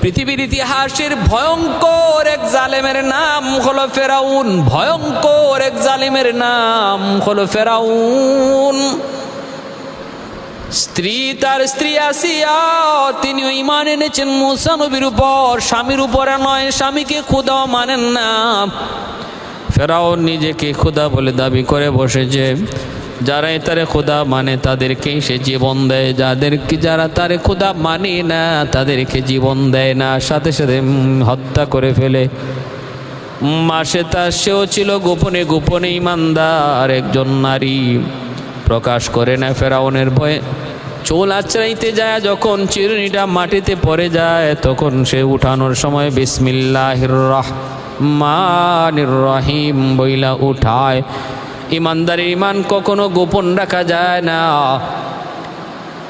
পৃথিবীর ইতিহাসের ভয়ঙ্কর এক জালেমের নাম হলো ফেরাউন। ভয়ঙ্কর এক জালেমের নাম হলো ফেরাউন। তার স্ত্রী আসিয়া তিনিও ঈমান এনেছেন মূসা নবীর উপর, স্বামীর উপরে নয়। স্বামীকে খোদা মানেন না। ফেরাউন নিজেকে খোদা বলে দাবি করে বসেছে। যারাই তারে খোদা মানে তাদেরকেই সে জীবন দেয়, যারা তারে খোদা মানে না তাদেরকে জীবন দেয় না, সাথে সাথে হত্যা করে ফেলে। মাসেতা সেও ছিল গোপনে গোপনে ঈমানদার একজন নারী, প্রকাশ করে না ফেরাউনের ভয়ে। চুল আঁচড়াইতে যায় যখন চিরুনিটা মাটিতে পড়ে যায়, তখন সে উঠানোর সময় বিসমিল্লাহির রহমানির রহিম বইলা উঠায়। ঈমানদারের ঈমান কখনো গোপন রাখা যায় না।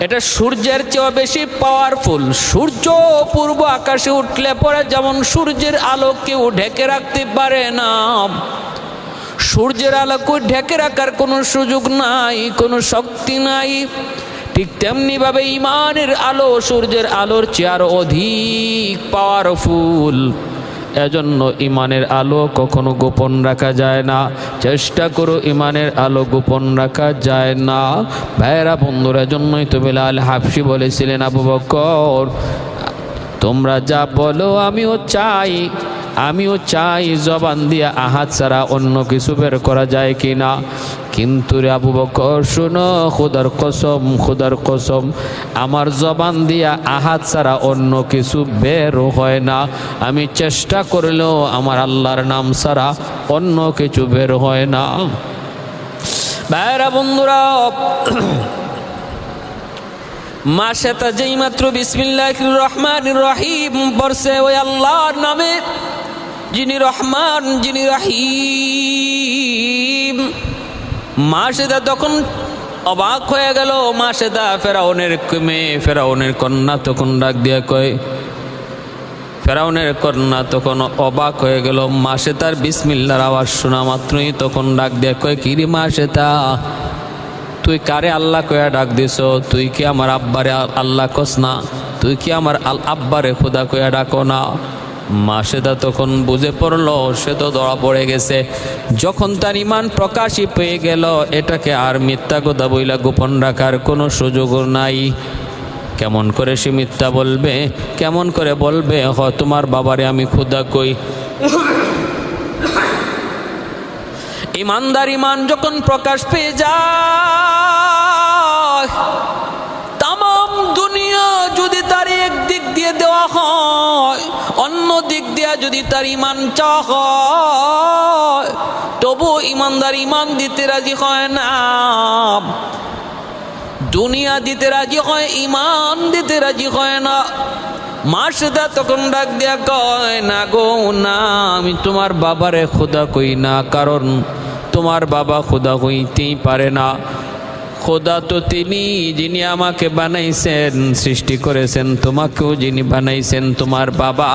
এটা সূর্যের চেয়েও বেশি পাওয়ারফুল। সূর্য পূর্ব আকাশে উঠলে পরে যেমন সূর্যের আলো কেউ ঢেকে রাখতে পারে না, সূর্যের আলোকে ঢেকে রাখার কোনো সুযোগ নাই, কোনো শক্তি নাই, ঠিক তেমনিভাবে ঈমানের আলো সূর্যের আলোর চেয়ে আরো অধিক পাওয়ারফুল। এজন্য ঈমানের আলো কখনো গোপন রাখা যায় না। চেষ্টা করো ঈমানের আলো গোপন রাখা যায় না। ভাইয়েরা বন্ধুরা, এজন্যই তো বেলাল হাবশী বলেছিলেন, আবু বকর তোমরা যা বলো আমিও চাই জবান দিয়া আহাত ছাড়া অন্য কিছু বের করা যায় কিনা। কিন্তু রে আবু বকর শুনো, খুদার কসম আমার জবান দিয়া আহাত ছাড়া অন্য কিছু বের হয় না। আমি চেষ্টা করলেও আমার আল্লাহর নাম ছাড়া অন্য কিছু বের হয় না। ভাইরা বন্ধুরা, মাসেতা যেই মাত্র বিসমিল্লাহির রহমানির রহিম পড়ছে, ওই আল্লাহর নামে যিনি রহমান যিনি রহিম, মাসেদা তখন অবাক হয়ে গেল। মাসেদা ফেরাউনের মেয়ে, ফেরাউনের কন্যা তখন ডাক দিয়া কয়, ফেরাউনের কন্যা তখন অবাক হয়ে গেল। মাসেদার বিসমিল্লাহর আওয়াজ শোনা মাত্রই তখন ডাক দিয়া কয়, কিরে মাসেদা তুই কারে আল্লাহ কয়া ডাক দিছ? তুই কি আমার আব্বারে আল্লাহ কস না? তুই কি আমার আব্বারে খোদা কয়া ডাকো না? মাসেদা তখন বুঝে পড়ল সে তো ধরা পড়ে গেছে। যখন তার ঈমান প্রকাশই পেয়ে গেল, এটাকে আর মিথ্যা কথা বইলা গোপন রাখার কোনো সুযোগ নাই। কেমন করে সে মিথ্যা বলবে? কেমন করে বলবে তোমার বাবারে আমি খোদা কই? ঈমানদার ঈমান যখন প্রকাশ পেয়ে যায়, তামাম দুনিয়া যদি তার এক দিক দিয়ে দেওয়া হয়, অন্য দিক দিয়ে যদি তার ঈমান চাওয়া হয়, তবু ঈমানদার ঈমান দিতে রাজি হয় না। দুনিয়া দিতে রাজি হয়, ঈমান দিতে রাজি হয় না। মাসেদা তখন ডাক দিয়া কয়, না গো না, আমি তোমার বাবারে খোদা কই না, কারণ তোমার বাবা খোদা হইতেই পারে না। খোদা তো তিনি যিনি আমাকে বানাইছেন, সৃষ্টি করেছেন। তোমাকেও যিনি বানাইছেন, তোমার বাবা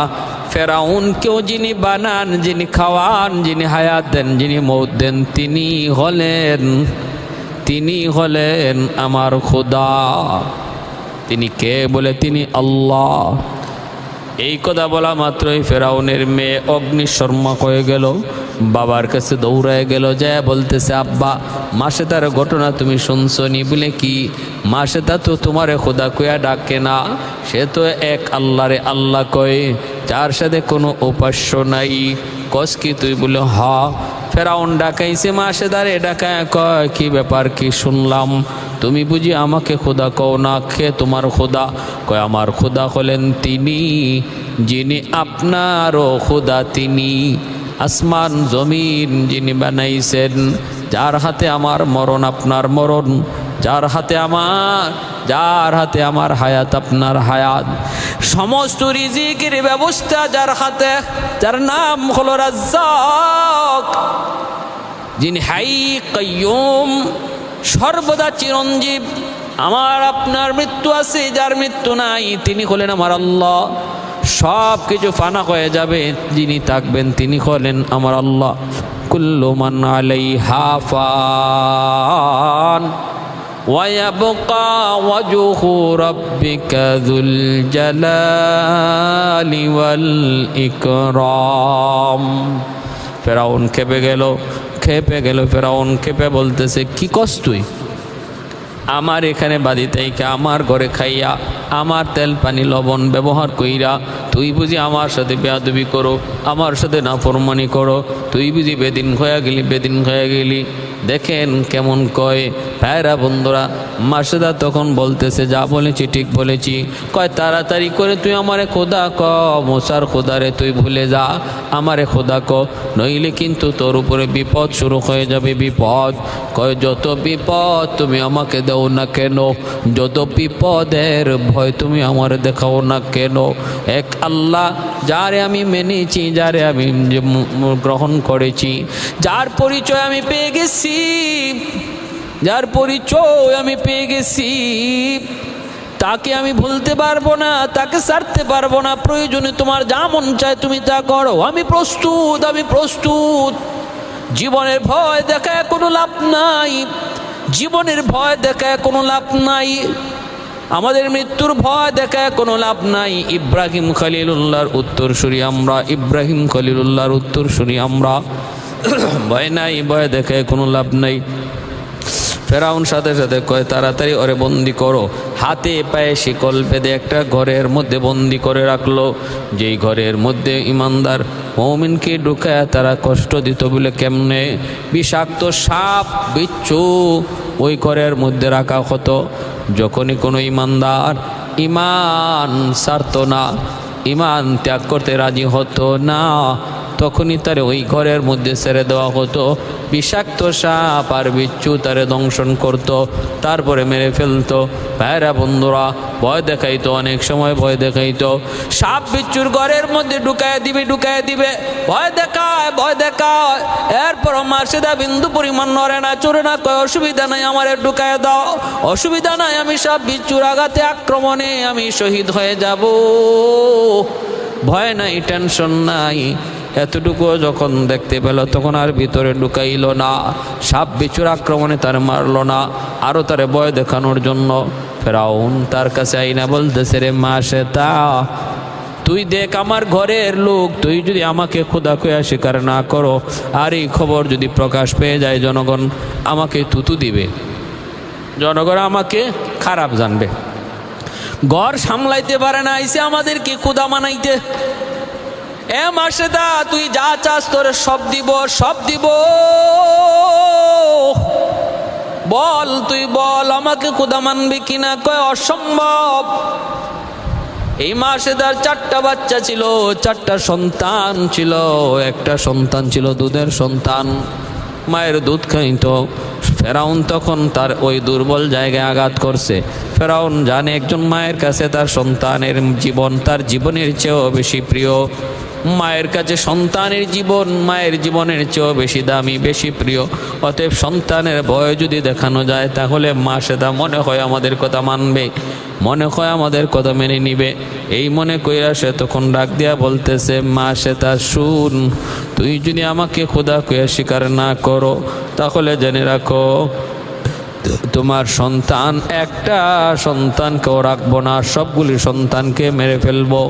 ফেরাউনকেও যিনি বানান, যিনি খাওয়ান, যিনি হায়াত দেন, যিনি মৌত দেন, তিনি হলেন আমার খোদা। তিনি কে বলে? তিনি আল্লাহ। এই কথা বলা মাত্রই ফেরাউনের মেয়ে অগ্নিশর্মা হয়ে গেল, বাবার কাছে দৌড়ায় গেল, যায় বলতেছে, আব্বা মাসেদার ঘটনা তুমি শুনছো নি? বলে কি? মাসেদা তো তোমারে খোদা কয়া ডাকে না, সে তো এক আল্লাহরে আল্লাহ কয়, যার সাথে কোনো উপাস্য নাই। কস কি তুই? বলে হ। ফেরাউন ডাকাইছে মাসেদারে, ডাকায় কয়, কি ব্যাপার, কি শুনলাম? তুমি বুঝি আমাকে খোদা কও না? খে তোমার খোদা? কয় আমার খোদা হলেন তিনি যিনি আপনারও খোদা, তিনি আসমান জমিন যিনি বানাইছেন, যার হাতে আমার মরণ আপনার মরণ, যার হাতে আমার হায়াত আপনার হায়াত, সমস্ত রিজিকের ব্যবস্থা যার হাতে, যার নাম হলো রাজ্জাক, যিনি হাই কাইয়ুম, সর্বদা চিরঞ্জীব। আমার আপনার মৃত্যু আছে, যার মৃত্যু নাই, তিনি হলেন আমার আল্লাহ। সব কিছু ফানা হয়ে যাবে, যিনি থাকবেন তিনি হলেন আমার আল্লাহ। কুল্লু মান আলাইহা ফান ويبقى وجه ربك ذو الجلال والإكرام ফেরাউন খেপে গেল ফেরাউন খেপে বলতেছে কি কস তুই আমার এখানে বাড়িতে আমার ঘরে খাইয়া আমার তেল পানি লবণ ব্যবহার কইরা তুই বুঝি আমার সাথে বেয়াদবি করো আমার সাথে নাফরমানি করো তুই বুঝি বেদিন হয়ে গেলি দেখেন কেমন কয় ভাইরা বন্ধুরা মাসেদা তখন বলতেছে যা বলেছি ঠিক বলেছি কয় তাড়াতাড়ি করে তুই আমারে খোদা ক মোসার খোদারে তুই ভুলে যা আমারে খোদা ক নইলে কিন্তু তোর উপরে বিপদ শুরু হয়ে যাবে বিপদ কয় যত বিপদ তুমি আমাকে দাও না কেন যত বিপদের ভয় তুমি আমারে দেখাও না কেন এক আল্লাহ যারে আমি মেনেছি যারে আমি গ্রহণ করেছি যার পরিচয় আমি পেয়ে গেছি তাকে আমি ভুলতে পারবো না তাকে ছাড়তে পারবো না প্রয়োজনে তোমার যা মন চায় তুমি তা করো আমি প্রস্তুত জীবনের ভয় দেখায় কোনো লাভ নাই আমাদের মৃত্যুর ভয় দেখায় কোনো লাভ নাই ইব্রাহিম খলিলুল্লাহর উত্তরসূরি আমরা ভয় নাই ভয় দেখায় কোনো লাভ নাই ফেরাউন সাথে সাথে কয় তাড়াতাড়ি ওরে বন্দি করো হাতে পায়ে শিকল বেঁধে একটা ঘরের মধ্যে বন্দি করে রাখলো যেই ঘরের মধ্যে ইমানদার মুমিনকে ঢুকায় তারা কষ্ট দিত বলে কেমনে বিষাক্ত সাপ বিচ্ছু ওই ঘরের মধ্যে রাখা হতো যখনই কোনো ইমানদার ইমান ছাড়ত না ইমান ত্যাগ করতে রাজি হতো না তখনই তার ওই ঘরের মধ্যে ছেড়ে দেওয়া হতো বিষাক্ত সাপ আর বিচ্ছু তারে দংশন করত তারপরে মেরে ফেলতো ভাইরা বন্ধুরা ভয় দেখাইতো অনেক সময় ভয় দেখাইতো সাপ বিচ্ছুর ঘরের মধ্যে ঢুকায় দিবে ভয় দেখায় এরপর মাসেদা বিন্দু পরিমাণ নড়ে না চড়ে না কয় অসুবিধা নাই আমারে ঢুকায় দাও অসুবিধা নাই আমি সাপ বিচ্ছুর আঘাতে আক্রমণে আমি শহীদ হয়ে যাব ভয় নাই টেনশন নাই এতটুকু যখন দেখতে পেল তখন আর ভিতরে ঢুকাইল না সাপ বিচ্ছুর আক্রমণে তার মারল না আরও তারে ভয় দেখানোর জন্য ফেরাউন তার কাছে আইনা বলতেছে রে মাসেদা তুই দেখ আমার ঘরের লোক তুই যদি আমাকে খোদা কইয়া স্বীকার না করো আর এই খবর যদি প্রকাশ পেয়ে যায় জনগণ আমাকে থুতু দিবে জনগণ আমাকে খারাপ জানবে ঘর সামলাইতে পারে না আইসে আমাদেরকে খোদা মানাইতে এ মাসেদা তুই যা চাস তোর সব দিব বল আমাকে খোদা মানবি কিনা কয় অসম্ভব এই মাসেদার 4টা বাচ্চা ছিল 4টা সন্তান ছিল একটা সন্তান ছিল দুধের সন্তান মায়ের দুধ খাইতো ফেরাউন তখন তার ওই দুর্বল জায়গায় আঘাত করছে ফেরাউন জানে একজন মায়ের কাছে তার সন্তানের জীবন তার জীবনের চেয়েও বেশি প্রিয় মায়ের কাছে সন্তানের জীবন মায়ের জীবনের চেয়েও বেশি দামি বেশি প্রিয় অতএব সন্তানের ভয় যদি দেখানো যায় তাহলে মা সেটা মনে হয় আমাদের কথা মানবে মনে হয় আমাদের কথা মেনে নিবে এই মনে কইরা সে তখন ডাক দিয়া বলতেছে মা সেটা শুন তুই যদি আমাকে খোদা কইয়া স্বীকার না করো তাহলে জেনে রাখো তোমার সন্তান একটা সন্তানকেও রাখবো না সবগুলি সন্তানকে মেরে ফেলবো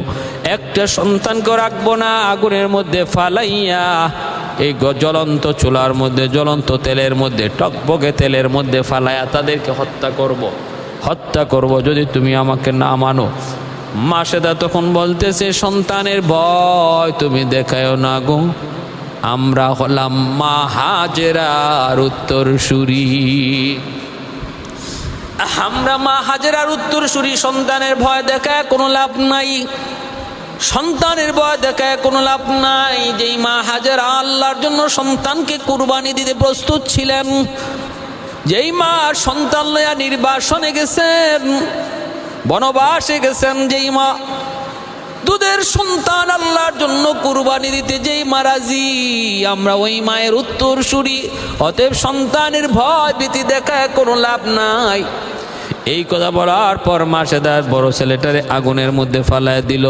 একটা সন্তানকেও রাখবো না আগুনের মধ্যে ফালাইয়া এই জ্বলন্ত চুলার মধ্যে জ্বলন্ত তেলের মধ্যে টকবগে তেলের মধ্যে ফালাইয়া তাদেরকে হত্যা করব যদি তুমি আমাকে না মানো মাসেদা তখন বলতেছে সন্তানের ভয় তুমি দেখায়ও না গো আমরা হলাম মা হাজেরার উত্তরসূরি আমরা মা হাজেরার উত্তরসূরি সন্তানের ভয় দেখায় কোনো লাভ নাই সন্তানের ভয় দেখায় কোনো লাভ নাই যেই মা হাজেরা আল্লাহর জন্য সন্তানকে কুরবানি দিতে প্রস্তুত ছিলেন যেই মা সন্তান লয়া নির্বাসনে গেছেন বনবাসে গেছেন যেই মা দুধের সন্তান আল্লাহর জন্য কুরবানি দিতে যেই মা রাজি আমরা ওই মায়ের উত্তরসূরি অতএব সন্তানের ভয় ভীতি দেখায় কোনো লাভ নাই এই কথা বলার পর মাসেদার বড় ছেলেটারে আগুনের মধ্যে ফালায় দিল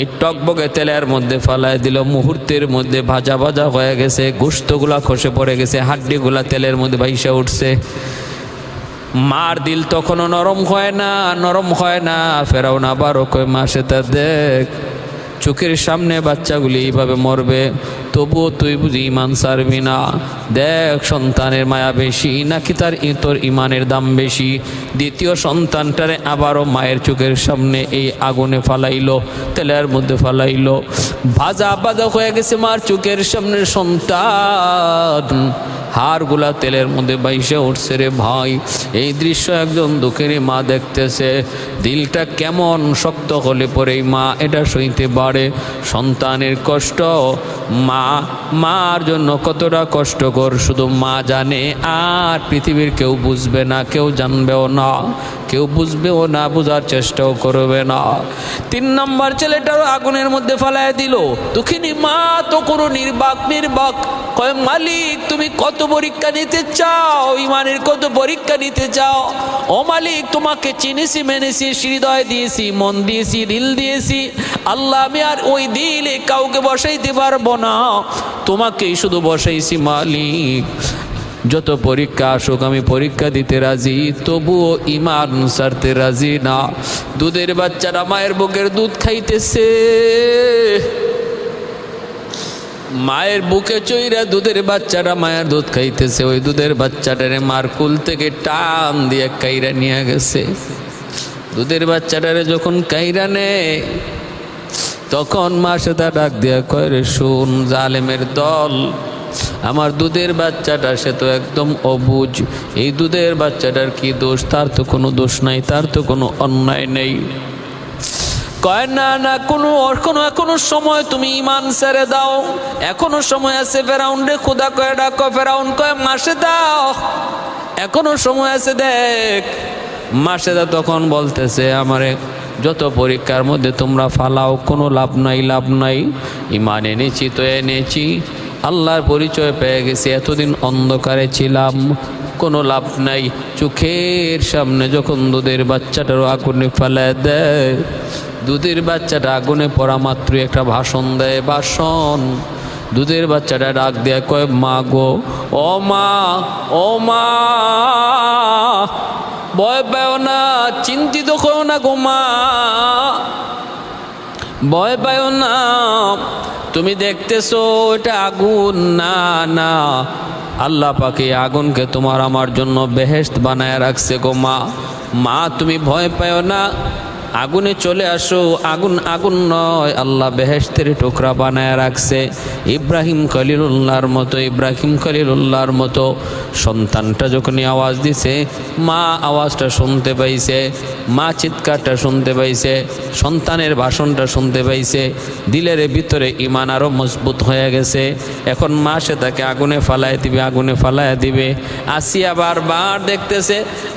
এই টকবগে তেলের মধ্যে ফালায় দিল মুহূর্তের মধ্যে ভাজা ভাজা হয়ে গেছে গোশতগুলা খসে পড়ে গেছে হাড্ডিগুলা তেলের মধ্যে ভাইসা উঠছে মার দিল তখনও নরম হয় না, নরম হয় না। ফেরাউন আবারও কয় মা সেটা দেখ, চোখের সামনে বাচ্চাগুলি এইভাবে মরবে, তবুও তুই বুঝি ইমান ছাড়বি না? দেখ সন্তানের মায়া বেশি নাকি তোর ইমানের দাম বেশি? দ্বিতীয় সন্তানটারে আবারও মায়ের চোখের সামনে এই আগুনে ফালাইলো, তেলের মধ্যে ফালাইলো। ভাজা ভাজা হয়ে গেছে মার চোখের সামনে সন্তান, হাড়গুলা তেলের মধ্যে বাইসে উঠছে রে ভাই। এই দৃশ্য একজন দুঃখেরই মা দেখতেছে। দিলটা কেমন শক্ত হলে পরে মা এটা সইতে পারে? সন্তানের কষ্ট, মার জন্য কতটা কষ্টকর শুধু মা জানে, আর পৃথিবীর কেউ বুঝবে না, কেউ জানবেও না, কেউ বুঝবেও না, বোঝার চেষ্টাও করবে না। 3 নম্বর ছেলেটারও আগুনের মধ্যে ফেলায় দিল। দুঃখিনী মা তো কোনো নির্বাক কয় মালিক তুমি কত পরীক্ষা নিতে চাও, ইমানের কত পরীক্ষা নিতে চাও? ও মালিক তোমাকে চিনেছি, মেনেছি, হৃদয় দিয়েছি, মন দিয়েছি, দিল দিয়েছি। আল্লাহ আমি আর ওই দিলে কাউকে বসাইতে পারবো না, তোমাকেই শুধু বসাইছি মালিক। যত পরীক্ষা আসুক আমি পরীক্ষা দিতে রাজি, তবুও ইমান ছাড়তে রাজি না। দুধের বাচ্চারা মায়ের বুকের দুধ খাইতেছে, মায়ের বুকে চইরা দুধের বাচ্চারা মায়ের দুধ খাইতেছে। ওই দুধের বাচ্চাটারে মার কুল থেকে টান দিয়ে কাইরা নিয়ে গেছে। দুধের বাচ্চাটারে যখন কাইরা নেয় তখন মা সেটা ডাক দিয়া কয় রে শুন জালেমের দল, আমার দুধের বাচ্চাটা সে তো একদম অবুঝ। এই দুধের বাচ্চাটার কি দোষ? তার তো কোনো দোষ নাই, তার তো কোনো অন্যায় নেই। কয় না না, এখনো সময়, তুমি ইমান ছেড়ে দাও, এখনো সময় আছে। ফেরাউন রে খোদা কয় ডাকো, ফেরাউন কয় মাসে দাও, এখনো সময় আছে দেখ। মাসে দা তখন বলতেছে আমারে যত পরীক্ষার মধ্যে তোমরা ফালাও, কোনো লাভ নাই, লাভ নাই। ইমান এনেছি তো এনেছি, আল্লাহর পরিচয় পেয়ে গেছি, এতদিন অন্ধকারে ছিলাম, কোনো লাভ নাই। চোখের সামনে যখন দুধের বাচ্চাটারও আগুনে ফেলায় দেয়, দুধের বাচ্চাটা আগুনে পড়া মাত্রই একটা ভাষণ দেয়, ভাষণ। দুধের বাচ্চাটা ডাক দেয়া কয় মা গো, ও মা, ও মা, ভয় পাও না, চিন্তিত করো না গো মা, ভয় পাও না। তুমি দেখতেছো এটা আগুন, না না, আল্লাহ পাকে আগুনকে তোমার আমার জন্য বেহেশত বানায় রাখছে গো মা। মা তুমি ভয় পাও না, আগুনে চলে আসো। আগুন আগুন নয়, আল্লাহ বেহেশতের টুকরা বানায় রাখছে। ইব্রাহিম খলিলুল্লাহর মতো, ইব্রাহিম খলিলুল্লাহর মতো সন্তানটা যখনই আওয়াজ দিছে, মা আওয়াজটা শুনতে পাইছে, মা চিৎকারটা শুনতে পাইছে, সন্তানের ভাষণটা শুনতে পাইছে, দিলের ভিতরে ইমান আরও মজবুত হয়ে গেছে। এখন মা সে তাকে আগুনে ফালায় দিবে, আগুনে ফালায় দিবে। আসিয়া বারবার দেখতেছে,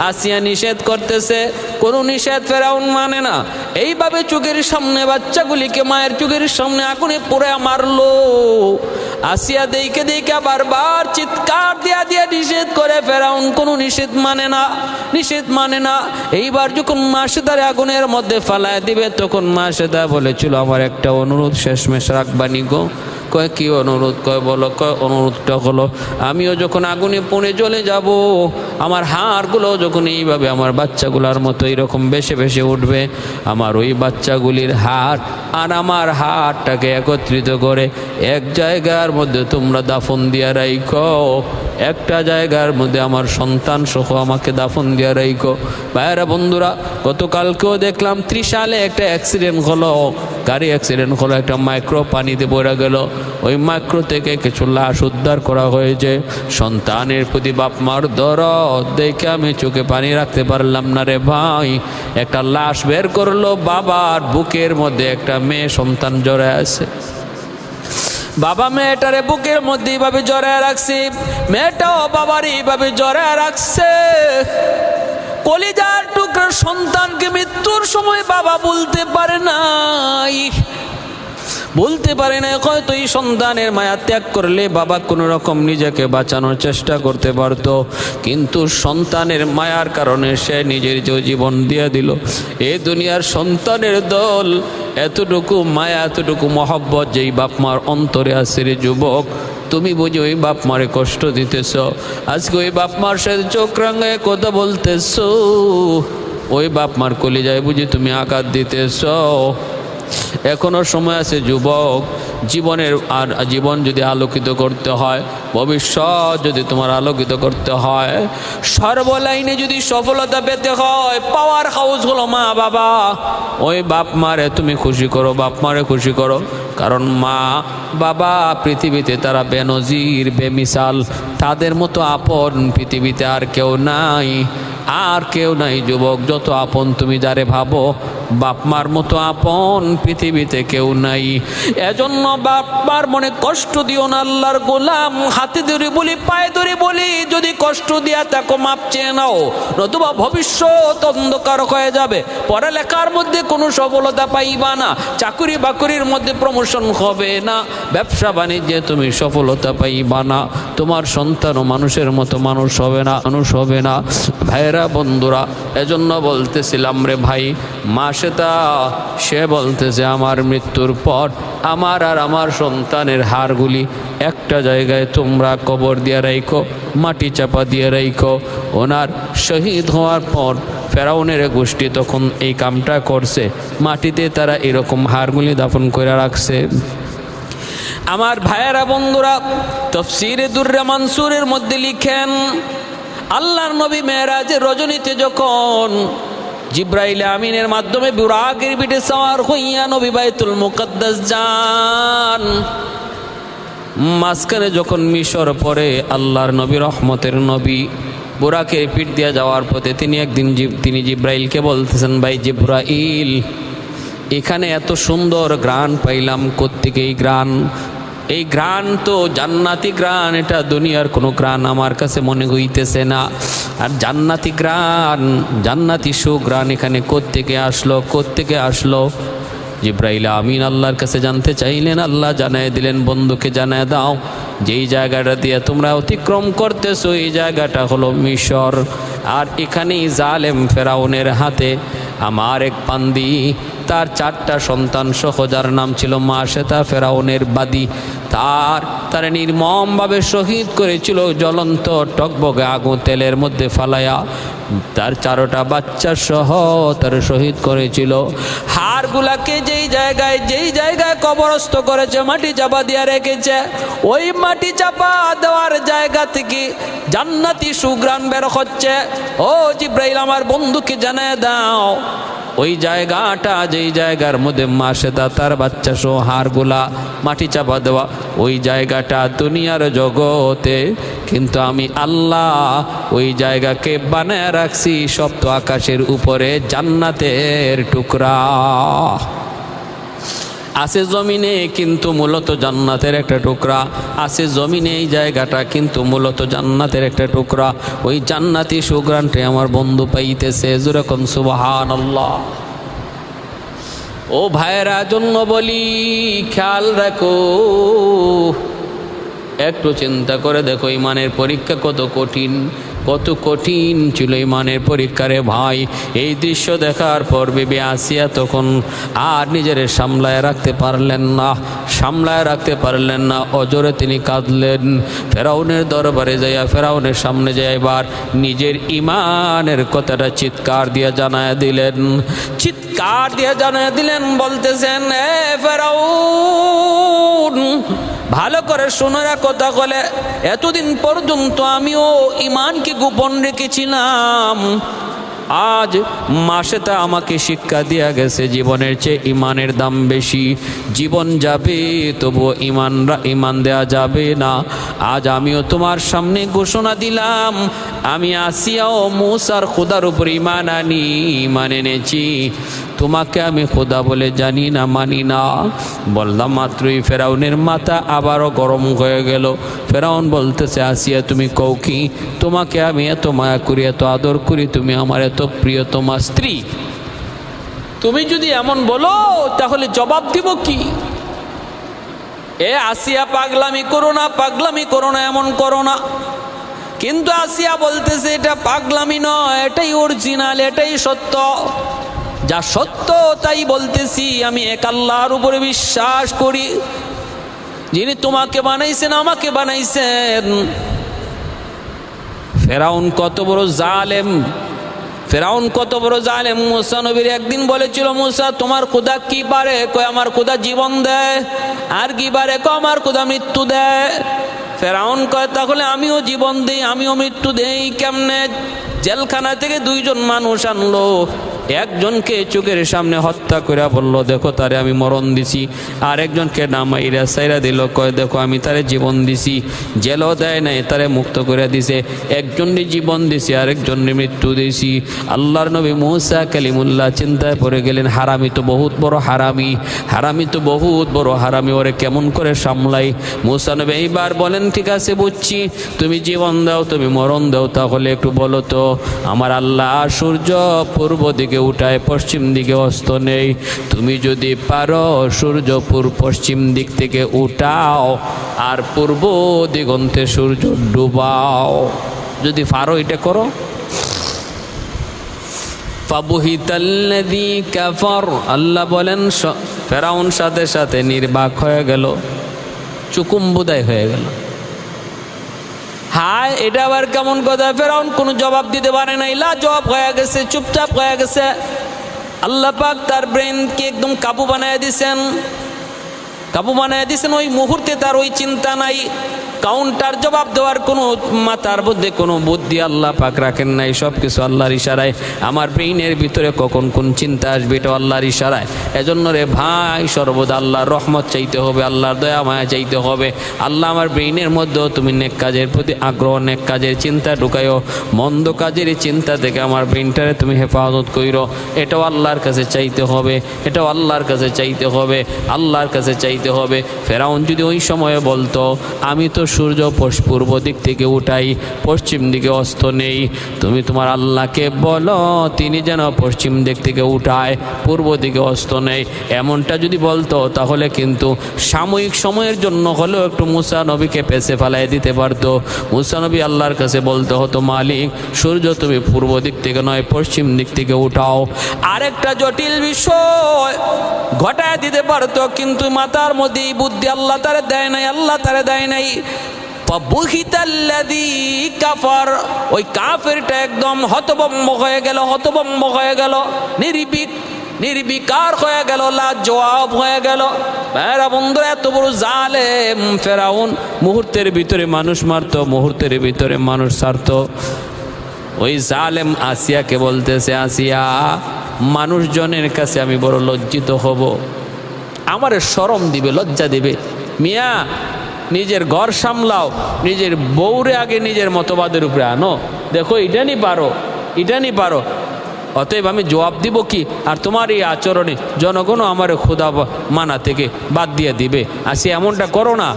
আসিয়া নিষেধ করতেছে, কোনো নিষেধ ফেরাউন মানে না। এইভাবে চোখের সামনে বাচ্চাগুলিকে মায়ের চোখের সামনে আগুনে পুড়ে মারলো। আসিয়া দেখে দেখে বারবার চিৎকার দিয়া দিয়া নিষেধ করে, ফেরাউন কোনো নিষেধ মানে না, নিষেধ মানে না। এইবার যখন মাসেদারে আগুনের মধ্যে ফালায় দিবে, তখন মাসেদা বলেছিল আমার একটা অনুরোধ শেষমেশ রাখবানি গো। কয় কি অনুরোধ? কয় বলো। কয় অনুরোধটা হলো আমিও যখন আগুনে পুড়ে জ্বলে যাব, আমার হাড়গুলো যখন এইভাবে আমার বাচ্চাগুলোর মতো এরকম বেশে বেশে উঠবে, আমার ওই বাচ্চাগুলির হাড় আর আমার হাড়টাকে একত্রিত করে এক জায়গার মধ্যে তোমরা দাফন দিয়া রাইখো, একটা জায়গার মধ্যে আমার সন্তান সহ আমাকে দাফন দিয়া রাইখো। ভাইয়েরা বন্ধুরা, গতকালকেও দেখলাম ত্রিশালে একটা অ্যাক্সিডেন্ট হলো, গাড়ি অ্যাক্সিডেন্ট হলো, একটা মাইক্রো পানিতে পড়ে গেল। ওই মাইক্রো থেকে কিছু লাশ উদ্ধার করা হয়েছে। সন্তানের প্রতি বাপ মার দরদ দেখে আমি চোখে পানি রাখতে পারলাম না রে ভাই। একটা লাশ বের করলো, বাবার বুকের মধ্যে একটা মেয়ে সন্তান জড়ায় আছে। বাবা মেয়েটারে বুকের মধ্যে এইভাবে জড়ায় রাখছে, মেয়েটাও বাবার এইভাবে জড়ায় রাখছে। কলিজার টুকরা সন্তানকে মৃত্যুর সময় বাবা বলতে পারে নাই। বলতে পারে না, হয়তো এই সন্তানের মায়া ত্যাগ করলে বাবা কোনো রকম নিজেকে বাঁচানোর চেষ্টা করতে পারতো, কিন্তু সন্তানের মায়ার কারণে সে নিজের জীবন দিয়ে দিল। এই দুনিয়ার সন্তানের দল, এতটুকু মায়া এতটুকু মহব্বত যেই বাপ মার অন্তরে আছে রে যুবক, তুমি বুঝি ওই বাপ মারে কষ্ট দিতেছ। আজকে ওই বাপ মার সাথে চোখ রাঙায় কথা বলতেছ, ওই বাপ মার কলিজায় বুঝি তুমি আঘাত দিতেছ। এখনো সময় আছে যুবক, জীবন যদি আলোকিত করতে হয়, ভবিষ্যৎ যদি তোমার আলোকিত করতে হয়, সর্বলাইনে যদি সফলতা পেতে হয়, পাওয়ার হাউস হলো মা বাবা। ওই বাপ মারে তুমি খুশি করো, বাপ মারে খুশি করো, কারণ মা বাবা পৃথিবীতে তারা বেনজির বেমিসাল, তাদের মতো আপন পৃথিবীতে আর কেউ নাই, আর কেউ নাই যুবক। যত আপন তুমি যারে ভাবো, বাপ মার মতো আপন পৃথিবীতে কেউ নাই। এজন্য বাপ মার মনে কষ্ট দিও না আল্লাহর গোলাম। হাতে ধরে বলি, পায়ে ধরে বলি, যদি কষ্ট দিয়া তাকে মাপ চেয়ে নাও, নতুবা ভবিষ্যৎ অন্ধকার হয়ে যাবে। পড়ালেখার মধ্যে কোনো সফলতা পাইবা না, চাকরি বাকরির মধ্যে প্রমোশন হবে না, ব্যবসা বাণিজ্যে তুমি সফলতা পাইবা না, তোমার সন্তানও মানুষের মতো মানুষ হবে না। ভাইরা বন্ধুরা, এজন্য বলতেছিলাম রে ভাই, মা সে বলতেছে আমার মৃত্যুর পর আমার আর আমার সন্তানের হাড়গুলি একটা জায়গায় তোমরা কবর দিয়ে রাখো, মাটি চাপা দিয়ে রাখো। ওনার শহীদ হওয়ার পর ফেরাউনের গোষ্ঠী তখন এই কামটা করছে, মাটিতে তারা এরকম হাড়গুলি দাফন করে রাখছে। আমার ভাইয়েরা বন্ধুরা, তাফসীরে দুররে মানসুরের মধ্যে লিখেন, আল্লাহর নবী মেরাজের রজনীতে যখন জিব্রাইল আমিনের মাধ্যমে বুরাকের পিঠে সওয়ার হইয়া নবী বাইতুল মুকদ্দাস যান, মাঝখানে যখন মিশর পরে আল্লাহর নবী রহমতের নবী বুরাকের পিঠ দিয়ে যাওয়ার পথে তিনি জিব্রাইলকে বলতেছেন, ভাই জিব্রাইল, এখানে এত সুন্দর গ্রান পাইলাম, কোত্থেকে এই গ্রান? এই গ্রান তো জান্নাতি গ্রান, এটা দুনিয়ার কোনো গ্রান আমার কাছে মনে হইতেছে না। আর জান্নাতি গ্রান, জান্নাতি সুগ্রান এখানে কোত্থেকে আসলো? জিব্রাইল আমিন আল্লাহর কাছে জানতে চাইলেন, আল্লাহ জানায় দিলেন, বন্ধুকে জানায় দাও, যেই জায়গাটা দিয়ে তোমরা অতিক্রম করতেছো এই জায়গাটা হলো মিশর। আর এখানেই জালেম ফেরাউনের হাতে আমার এক বান্দি, তার 4টা সন্তান সহ, যার নাম ছিল মাশেতা, ফেরাউনের বাদী, তার নির্মমভাবে শহীদ করেছিল জ্বলন্ত টকবগে আগুন তেলের মধ্যে ফালায়া, তার 4টা বাচ্চা সহ তার শহীদ করেছিল। হাড়গুলাকে যেই জায়গায় কবরস্থ করেছে, মাটি চাপা দিয়ে রেখেছে, ওই মাটি চাপা দেওয়ার জায়গা থেকে জান্নাতি সুগ্রাণ বের হচ্ছে। ও জিব্রাইল, আমার বন্ধুকে জানায় দাও, ওই জায়গাটা, যেই জায়গার মধ্যে মাশেতা তার বাচ্চা সহ হাড়গুলা মাটি চাপা দেওয়া, ওই জায়গাটা দুনিয়ার জগতে, কিন্তু আমি আল্লাহ ওই জায়গাকে বানায় রাখছি সপ্ত আকাশের উপরে জান্নাতের টুকরা। আছে জমিনে, কিন্তু মূলত জান্নাতের একটা টুকরা আছে জমিনে, এই জায়গাটা কিন্তু মূলত জান্নাতের একটা টুকরা। ওই জান্নাতি সুগ্রাণটি আমার বন্ধু পাইতেছে, যেরকম সুবহানাল্লাহ। ও ভাইয়েরা, জন্য বলি খেয়াল রাখো, একটু চিন্তা করে দেখো, ইমানের পরীক্ষা কত কঠিন ছিল ইমানের পরীক্ষা রে ভাই। এই দৃশ্য দেখার পর বিবি আসিয়া তখন আর নিজের সামলায় রাখতে পারলেন না, অজরে তিনি কাঁদলেন। ফেরাউনের দরবারে যাইয়া, ফেরাউনের সামনে যাইবার নিজের ইমানের কথাটা চিৎকার দিয়ে জানায় দিলেন, বলতেছেন, এ ফেরাউন, ভালো করে শোনো কথা বলে, এতদিন পর্যন্ত আমিও ইমানকে গোপন রেখেছিলাম, আজ মাশেতা আমাকে শিক্ষা দিয়া গেছে জীবনের চেয়ে ইমানের দাম বেশি। জীবন যাবে তবুও ইমান দেয়া যাবে না। আজ আমিও তোমার সামনে ঘোষণা দিলাম, আমি আসিয়া ও মুসার খোদার উপর ইমান এনেছি। তোমাকে আমি খোদা বলে জানি না, মানি না। বললাম মাত্রই ফেরাউনের মাথা আবারও গরম হয়ে গেল। ফেরাউন বলতেছে, আসিয়া তুমি কও কি? তোমাকে আমি এত মায়া করি, এত আদর করি, তুমি আমার এত প্রিয়তমা স্ত্রী, তুমি যদি এমন বলো তাহলে জবাব দিব কি? এ আসিয়া পাগলামি করো না, পাগলামি করো না, এমন করো না। কিন্তু আসিয়া বলতেছে এটা পাগলামি নয়, এটাই অরিজিনাল, এটাই সত্য। যা সত্য তাই বলতেছি, আমি এক আল্লাহর উপরে বিশ্বাস করি, যিনি তোমাকে বানাইছেন, আমাকে বানাইছেন। ফেরাউন কত বড় জালেম, ফেরাউন কত বড় জালেম। মুসা নবীর একদিন বলেছিল, মুসা তোমার খোদা কি পারে? কয় আমার খোদা জীবন দেয়। আর কি পারে? কয় আমার খোদা মৃত্যু দেয়। ফেরাউন কয় তাহলে আমিও জীবন দেই, আমিও মৃত্যু দেই। কেমনে? জেলখানা থেকে দুইজন মানুষ আনলো, একজনকে চোখের সামনে হত্যা করে বললো দেখো তারে আমি মরণ দিছি, আর একজনকে নামাইরা সাইরা দিল, কয় দেখো আমি তারে জীবন দিছি। জেলও দেয় নাই, তারে মুক্ত করে দিছে। একজনকে জীবন দিছি, আরেকজনকে মৃত্যু দিছি। আল্লাহর নবী মুসা কালিমুল্লাহ চিন্তায় পড়ে গেলেন, হারামি তো বহুত বড় হারামি, হারামি তো বহুত বড় হারামি, ওরে কেমন করে সামলাই? মুসা নবী এইবার বলেন ঠিক আছে বুঝছি, তুমি জীবন দাও, তুমি মরণ দাও, তাহলে একটু বলো তো আমার আল্লাহ সূর্য পূর্ব দিকে উঠায়, পশ্চিম দিকে অস্ত নেই। তুমি যদি পারো সূর্য পশ্চিম দিক থেকে উঠাও আর পূর্ব দিগন্তে সূর্য ডুবাও, যদি পারো এটা করো। ফাবুহিতাল্লাযী কাফার, আল্লাহ বলেন ফেরাউন সাথে সাথে নির্বাক হয়ে গেল, চুকুম্বুদাই হয়ে গেল। হায়, এটা আবার কেমন কথা? ফেরাউন কোনো জবাব দিতে পারে নাই, জবাব হয়ে গেছে, চুপচাপ হয়ে গেছে। আল্লাহ পাক তার ব্রেনকে একদম কাবু বানায় দিছেন, কাবু বানায় দিছেন। ওই মুহূর্তে তার ওই চিন্তা নাই, কাউন্টার জবাব দেওয়ার কোনো মাথার মধ্যে কোনো বুদ্ধি আল্লাহ পাক রাখেন নাই। সব কিছু আল্লাহর ইশারায়। আমার ব্রেইনের ভিতরে কখন কোন চিন্তা আসবে এটা আল্লাহর ইশারায়। এজন্য রে ভাই, সর্বদা আল্লাহর রহমত চাইতে হবে, আল্লাহর দয়া মায়া চাইতে হবে। আল্লাহ আমার ব্রেইনের মধ্যেও তুমি নেক কাজের প্রতি আগ্রহ, নেক কাজের চিন্তা ঢুকাইও, মন্দ কাজের চিন্তা থেকে আমার ব্রেইনটারে তুমি হেফাজত কইরো। এটাও আল্লাহর কাছে চাইতে হবে, এটাও আল্লাহর কাছে চাইতে হবে, আল্লাহর কাছে চাইতে হবে। ফেরাউন যদি ওই সময়ে বলতো আমি তো সূর্য পূর্ব দিক থেকে উঠাই, পশ্চিম দিকে অস্ত নেই, তুমি তোমার আল্লাহকে বলো তিনি যেন পশ্চিম দিক থেকে উঠায়, পূর্ব দিকে অস্ত নেই, এমনটা যদি বলতো তাহলে কিন্তু সাময়িক সময়ের জন্য হলেও একটু মুসা নবীকে পেছে ফেলাই দিতে পারতো। মুসা নবী আল্লাহর কাছে বলতে হতো মালিক সূর্য তুমি পূর্ব দিক থেকে নয় পশ্চিম দিক থেকে উঠাও। আরেকটা জটিল বিষয় ঘটায় দিতে পারতো, কিন্তু মাথার মধ্যে বুদ্ধি আল্লাহ তারে দেয় নাই, আল্লাহ তারে দেয় নাই। ফাবুহিতাল্লাযী কাফার, ওই কাফেরটা একদম হতভম্ব হয়ে গেল, হতভম্ব হয়ে গেল, নির্বিকার হয়ে গেল, লাজবাব হয়ে গেল। ভাইরা বন্ধুরা, এত বড় জালেম ফেরাউন, মুহূর্তের ভিতরে মানুষ মারতো, মুহূর্তের ভিতরে মানুষ ছাড়তো। ওই জালেম আসিয়াকে বলতেছে, আসিয়া মানুষজনের কাছে আমি বড় লজ্জিত হব, আমারে শরম দিবে, লজ্জা দিবে। মিয়া নিজের ঘর সামলাও, নিজের বউরে আগে নিজের মতবাদের উপরে আনো, দেখো এটা নি পারো, এটা নি পারো, অতএব আমি জবাব দিব কি? আর তোমার এই আচরণে জনগণও আমার খোদা মানা থেকে বাদ দিয়ে দিবে। আসিয়া এমনটা করো না।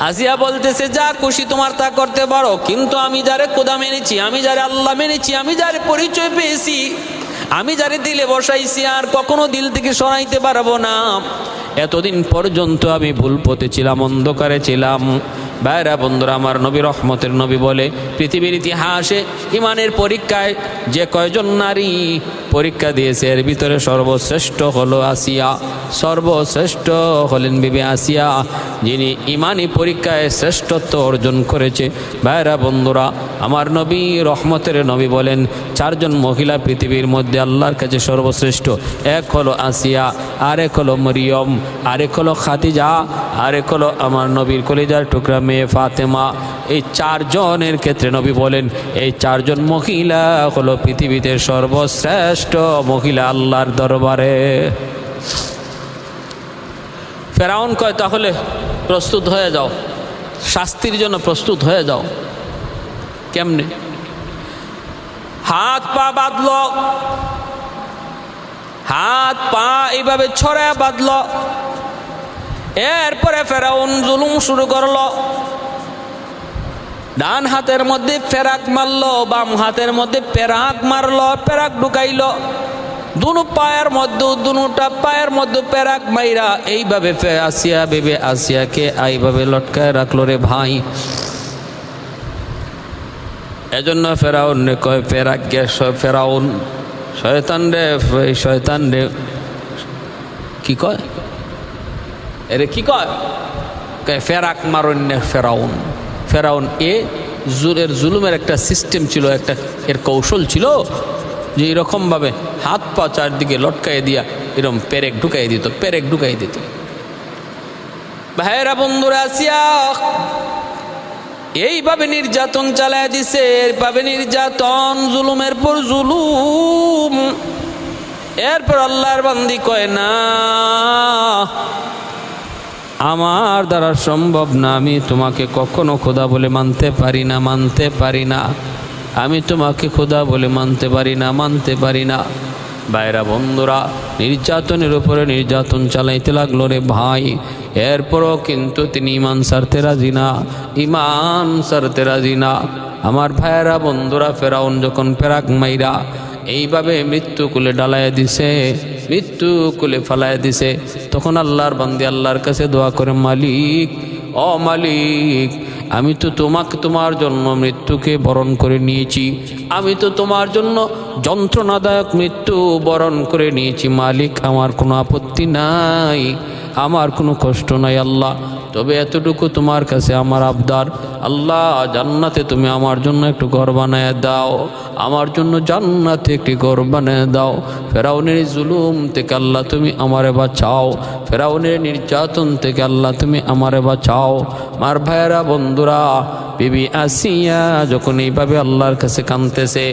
আসিয়া বলতেছে যা খুশি তোমার তা করতে পারো, কিন্তু আমি যারে খোদা মেনেছি, আমি যারে আল্লাহ মেনেছি, আমি যারে পরিচয় পেয়েছি, আমি যারে দিলে বসাইছি আর কখনো দিল থেকে সরাইতে পারবো না। এতদিন পর্যন্ত আমি ভুল পথে ছিলাম, অন্ধকারে ছিলাম। ভাইরা বন্ধুরা, আমার নবী রহমতের নবী বলে পৃথিবীর ইতিহাসে ইমানের পরীক্ষায় যে কয়জন নারী পরীক্ষা দিয়েছে এর ভিতরে সর্বশ্রেষ্ঠ হলো আসিয়া, সর্বশ্রেষ্ঠ হলেন বিবি আসিয়া, যিনি ইমানি পরীক্ষায় শ্রেষ্ঠত্ব অর্জন করেছে। ভাইরা বন্ধুরা, আমার নবী রহমতের নবী বলেন চারজন মহিলা পৃথিবীর মধ্যে আল্লাহর কাছে সর্বশ্রেষ্ঠ। এক হলো আসিয়া, আরেক হলো মরিয়ম, আরেক হলো খাদিজা, আরেক হলো আমার নবীর কলিজার টুকরা মেয়ে ফাতেমা। এই চারজনের ক্ষেত্রে নবী বলেন এই চারজন মহিলা হলো পৃথিবীতে সর্বশ্রেষ্ঠ মহিলা আল্লাহর দরবারে। ফেরাউন কয় তাহলে প্রস্তুত হয়ে যাও, শাস্তির জন্য প্রস্তুত হয়ে যাও। কেমনে? হাত পা বাঁধল, হাত পা এইভাবে ছড়ায় বাঁধল। এরপরে ফেরাউন জুলুম শুরু করলো। ডান হাতের মধ্যে ফেরাক মারলো, বাম হাতের মধ্যে পেরাক মারলো, পেরাক ঢুকাইল। দুনো পায়ের মধ্যে দুটা পায়ের মধ্যে পেরাক মাইরা এইভাবে আসিয়া বেবে আসিয়াকে এইভাবে লটকায় রাখলো রে ভাই। এজন্য ফেরাউন রে কয় পেরাক গে ফেরাউন শয়তান রে কি কয় এরে কি কয় ফেরাক মারণ্য ফেরাউন। ফেরাউন এর জুলুমের একটা সিস্টেম ছিল, একটা এর কৌশল ছিল যে এরকমভাবে হাত পা চারদিকে লটকাই দিয়া এরকম পেরেক ঢুকাই দিত। ভাইয়েরা বন্ধুরা আসিয়া এইভাবে নির্যাতন চালায় দিছে, এইভাবে নির্যাতন, জুলুমের পর জুলুম। এরপর আল্লাহর বান্দি কয় না, আমার দ্বারা সম্ভব না, আমি তোমাকে কখনো খোদা বলে মানতে পারি না, আমি তোমাকে খোদা বলে মানতে পারি না। ভাইরা বন্ধুরা, নির্যাতনের উপরে নির্যাতন চালাইতে লাগলো রে ভাই। এরপরও কিন্তু তিনি ইমান ছাড়তে রাজি না। আমার ভাইয়েরা বন্ধুরা, ফেরাউন যখন পেরাক মাইরা এইভাবে মৃত্যু কুলে ফালায় দিছে, তখন আল্লাহর বান্দি আল্লাহর কাছে দোয়া করে, মালিক, ও মালিক, আমি তো তোমার জন্য মৃত্যুকে বরণ করে নিয়েছি, আমি তো তোমার জন্য যন্ত্রণাদায়ক মৃত্যু বরণ করে নিয়েছি। মালিক, আমার কোনো আপত্তি নাই, আমার কোনো কষ্ট নাই আল্লাহ, তবে এতটুকু তোমার কাছে আমার আবদার, আল্লাহ জান্নাতে তুমি আমার জন্য একটু ঘর বানায় দাও, আমার জন্য জান্নাতে একটি ঘর বানায় দাও। ফেরাউনের জুলুম থেকে আল্লাহ তুমি আমারে বাঁচাও, ফেরাউনের নির্যাতন থেকে আল্লাহ তুমি আমারে বাঁচাও। মার ভাইয়েরা বন্ধুরা, বিবি আসিয়া যখন এইভাবে আল্লাহর কাছে কাঁদতেছে,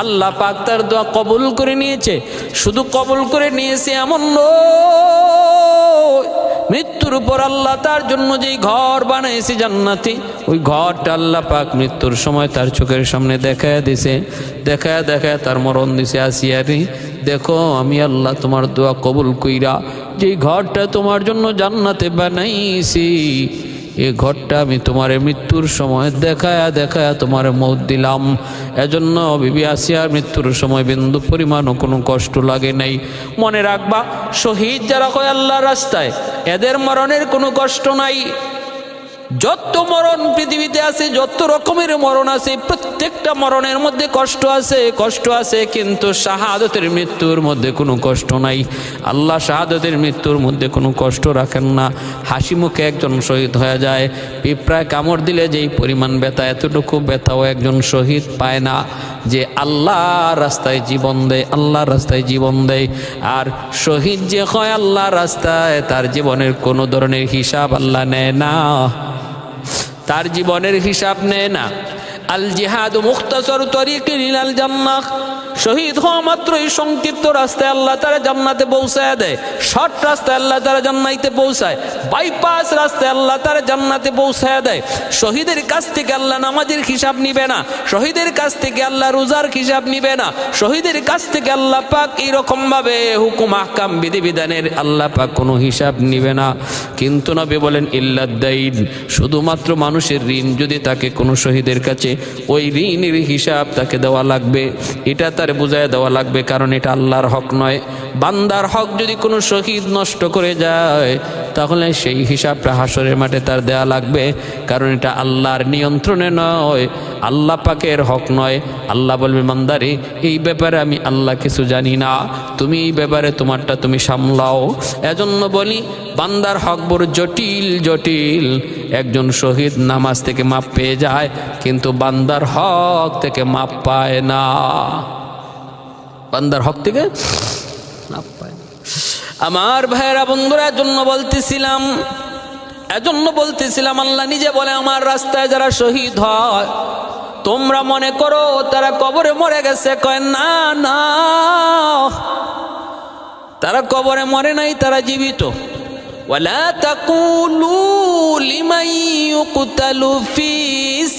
আল্লাহ পাক তার দোয়া কবুল করে নিয়েছে। শুধু কবুল করে নিয়েছে এমন নয়, মৃত্যুর উপর আল্লাহ তার জন্য যেই ঘর বানাইছে জান্নাতি, ওই ঘরটা আল্লাহ পাক মৃত্যুর সময় তার চোখের সামনে দেখায় তার মরণ দিছে। আসিয়ারি, দেখো আমি আল্লাহ তোমার দোয়া কবুল কইরা যেই ঘরটা তোমার জন্য জান্নাতে বানাইছি, এই ঘরটা আমি তোমার মৃত্যুর সময় দেখায়া তোমার মৌত দিলাম। এজন্য বিবি আসিয়ার মৃত্যুর সময় বিন্দু পরিমাণও কোনো কষ্ট লাগে নাই। মনে রাখবা, শহীদ যারা হয় আল্লাহর রাস্তায়, এদের মরণের কোনো কষ্ট নাই। যত মরণ পৃথিবীতে আছে, যত রকমের মরণ আছে, প্রত্যেকটা মরণের মধ্যে কষ্ট আছে, কিন্তু শাহাদতের মৃত্যুর মধ্যে কোনো কষ্ট নাই। আল্লাহ শাহাদতের মৃত্যুর মধ্যে কোনো কষ্ট রাখেন না। হাসি মুখে একজন শহীদ হয়ে যায়, পিঁপড়ায় কামড় দিলে যেই পরিমাণ ব্যথা, এতটুকু ব্যথাও একজন শহীদ পায় না। যে আল্লাহর রাস্তায় জীবন দেয়, আর শহীদ যে হয় আল্লাহর রাস্তায়, তার জীবনের কোনো ধরনের হিসাব আল্লাহ নেয় না, তার জীবনের হিসাব নেয় না। আল জিহাদ মুখতাসর তরিকে ইলাল জান্নাহ, শহীদ হওয়া মাত্রই সংক্ষিপ্ত রাস্তায় আল্লাহ তারা জান্নাতে পৌঁছায় দেয়, শর্ট রাস্তায় আল্লাহ তারা জান্নাতে পৌঁছায়, বাইপাস রাস্তায় আল্লাহ তারা জান্নাতে পৌঁছায় দেয়। শহীদের কাছ থেকে আল্লাহ নামাজের হিসাব নিবে না, শহীদের কাছ থেকে আল্লাহ রোজার হিসাব নিবে না, শহীদের কাছ থেকে আল্লাহ পাক এইরকম ভাবে হুকুম আহকাম বিধিবিধানের আল্লাহ পাক কোনো হিসাব নিবে না। কিন্তু নবী বলেন, ইল্লাদ্দাইন, শুধুমাত্র মানুষের ঋণ যদি তাকে কোনো শহীদের কাছে, ওই ঋণের হিসাব তাকে দেওয়া লাগবে, এটা তার বুঝায় দেওয়া লাগবে, কারণ এটা আল্লাহর হক নয়। বান্দার হক যদি কোনো শহীদ নষ্ট করে যায়, তাহলে সেই হিসাবটা হাসরের মাঠে তার দেওয়া লাগবে, কারণ এটা আল্লাহর নিয়ন্ত্রণে নয়, আল্লাহ পাকের হক নয়। আল্লাহ বলবে, বান্দারে, এই ব্যাপারে আমি আল্লাহ কিছু জানি না, তুমি এই ব্যাপারে তোমারটা তুমি সামলাও। এজন্য বলি, বান্দার হক বড় জটিল। একজন শহীদ নামাজ থেকে মাপ পেয়ে যায়, কিন্তু বান্দার হক থেকে মাপ পায় না, বান্দার হক থেকে মাপ পায় না। আমার ভাইয়েরা বন্ধুরা, এজন্য বলতেছিলাম আল্লাহ নিজে বলে, আমার রাস্তায় যারা শহীদ হয়, তোমরা মনে করো তারা কবরে মরে গেছে। কয় না, তারা কবরে মরে নাই, তারা জীবিত। ولا تقولوا لمن يقتل في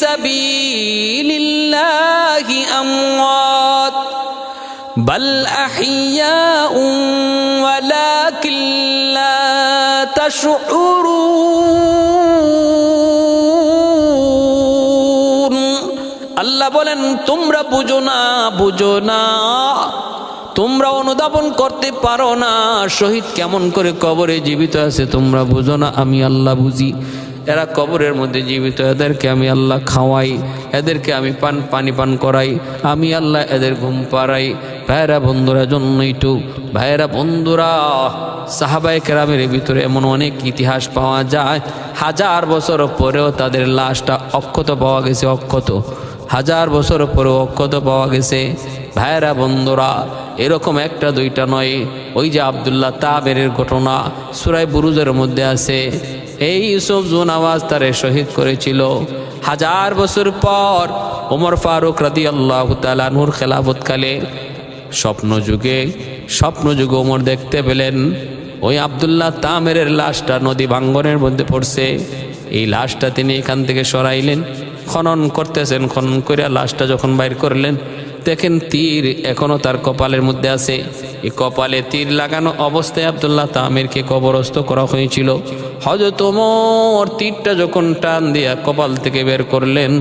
سبيل الله أموات بل أحياء ولكن لا تشعرون। আল্লাহ বলেন, তোমরা বুঝো না, তোমরা অনুধাবন করতে পারো না শহীদ কেমন করে কবরে জীবিত আছে, তোমরা বুঝো না, আমি আল্লাহ বুঝি। এরা কবরের মধ্যে জীবিত, এদেরকে আমি আল্লাহ খাওয়াই, এদেরকে আমি পানি পান করাই, আমি আল্লাহ এদের ঘুম পাড়াই। ভাইয়েরা বন্ধুরা, জন্যই তো ভাইয়েরা বন্ধুরা, সাহাবায়ে কেরামের ভিতরে এমন অনেক ইতিহাস পাওয়া যায়, 1000 বছর পরেও তাদের লাশটা অক্ষত পাওয়া গেছে, অক্ষত, 1000 বছর পরেও অক্ষত পাওয়া গেছে। ভাইয়েরা বন্ধুরা, এরকম একটা দুইটা নয়। ওই যে আব্দুল্লাহ তাবেরের ঘটনা সূরা বুরুজের মধ্যে আছে, এই ইউসুফ জুনাওয়াজ তারে শহীদ করেছিল। 1000 বছর পর ওমর ফারুক রাদিয়াল্লাহু তাআলা আনহুর খেলাফতকালে স্বপ্ন যুগে ওমর দেখতে পেলেন ওই আব্দুল্লাহ তামেরের লাশটা নদী ভাঙ্গনের মধ্যে পড়ছে। এই লাশটা তিনি এখান থেকে সরাইলেন, খনন করতেছেন, খনন করে লাশটা যখন বাইর করলেন, দেখেন তীর এখনো তার কপালের মধ্যে আছে। এই কপালে তীর লাগানো অবস্থায় আব্দুল্লাহ তামেরকে কবরস্থ করা হয়েছিল। হযরত ওমর তীরটা যখন টান দিয়া কপাল থেকে বের করলেন,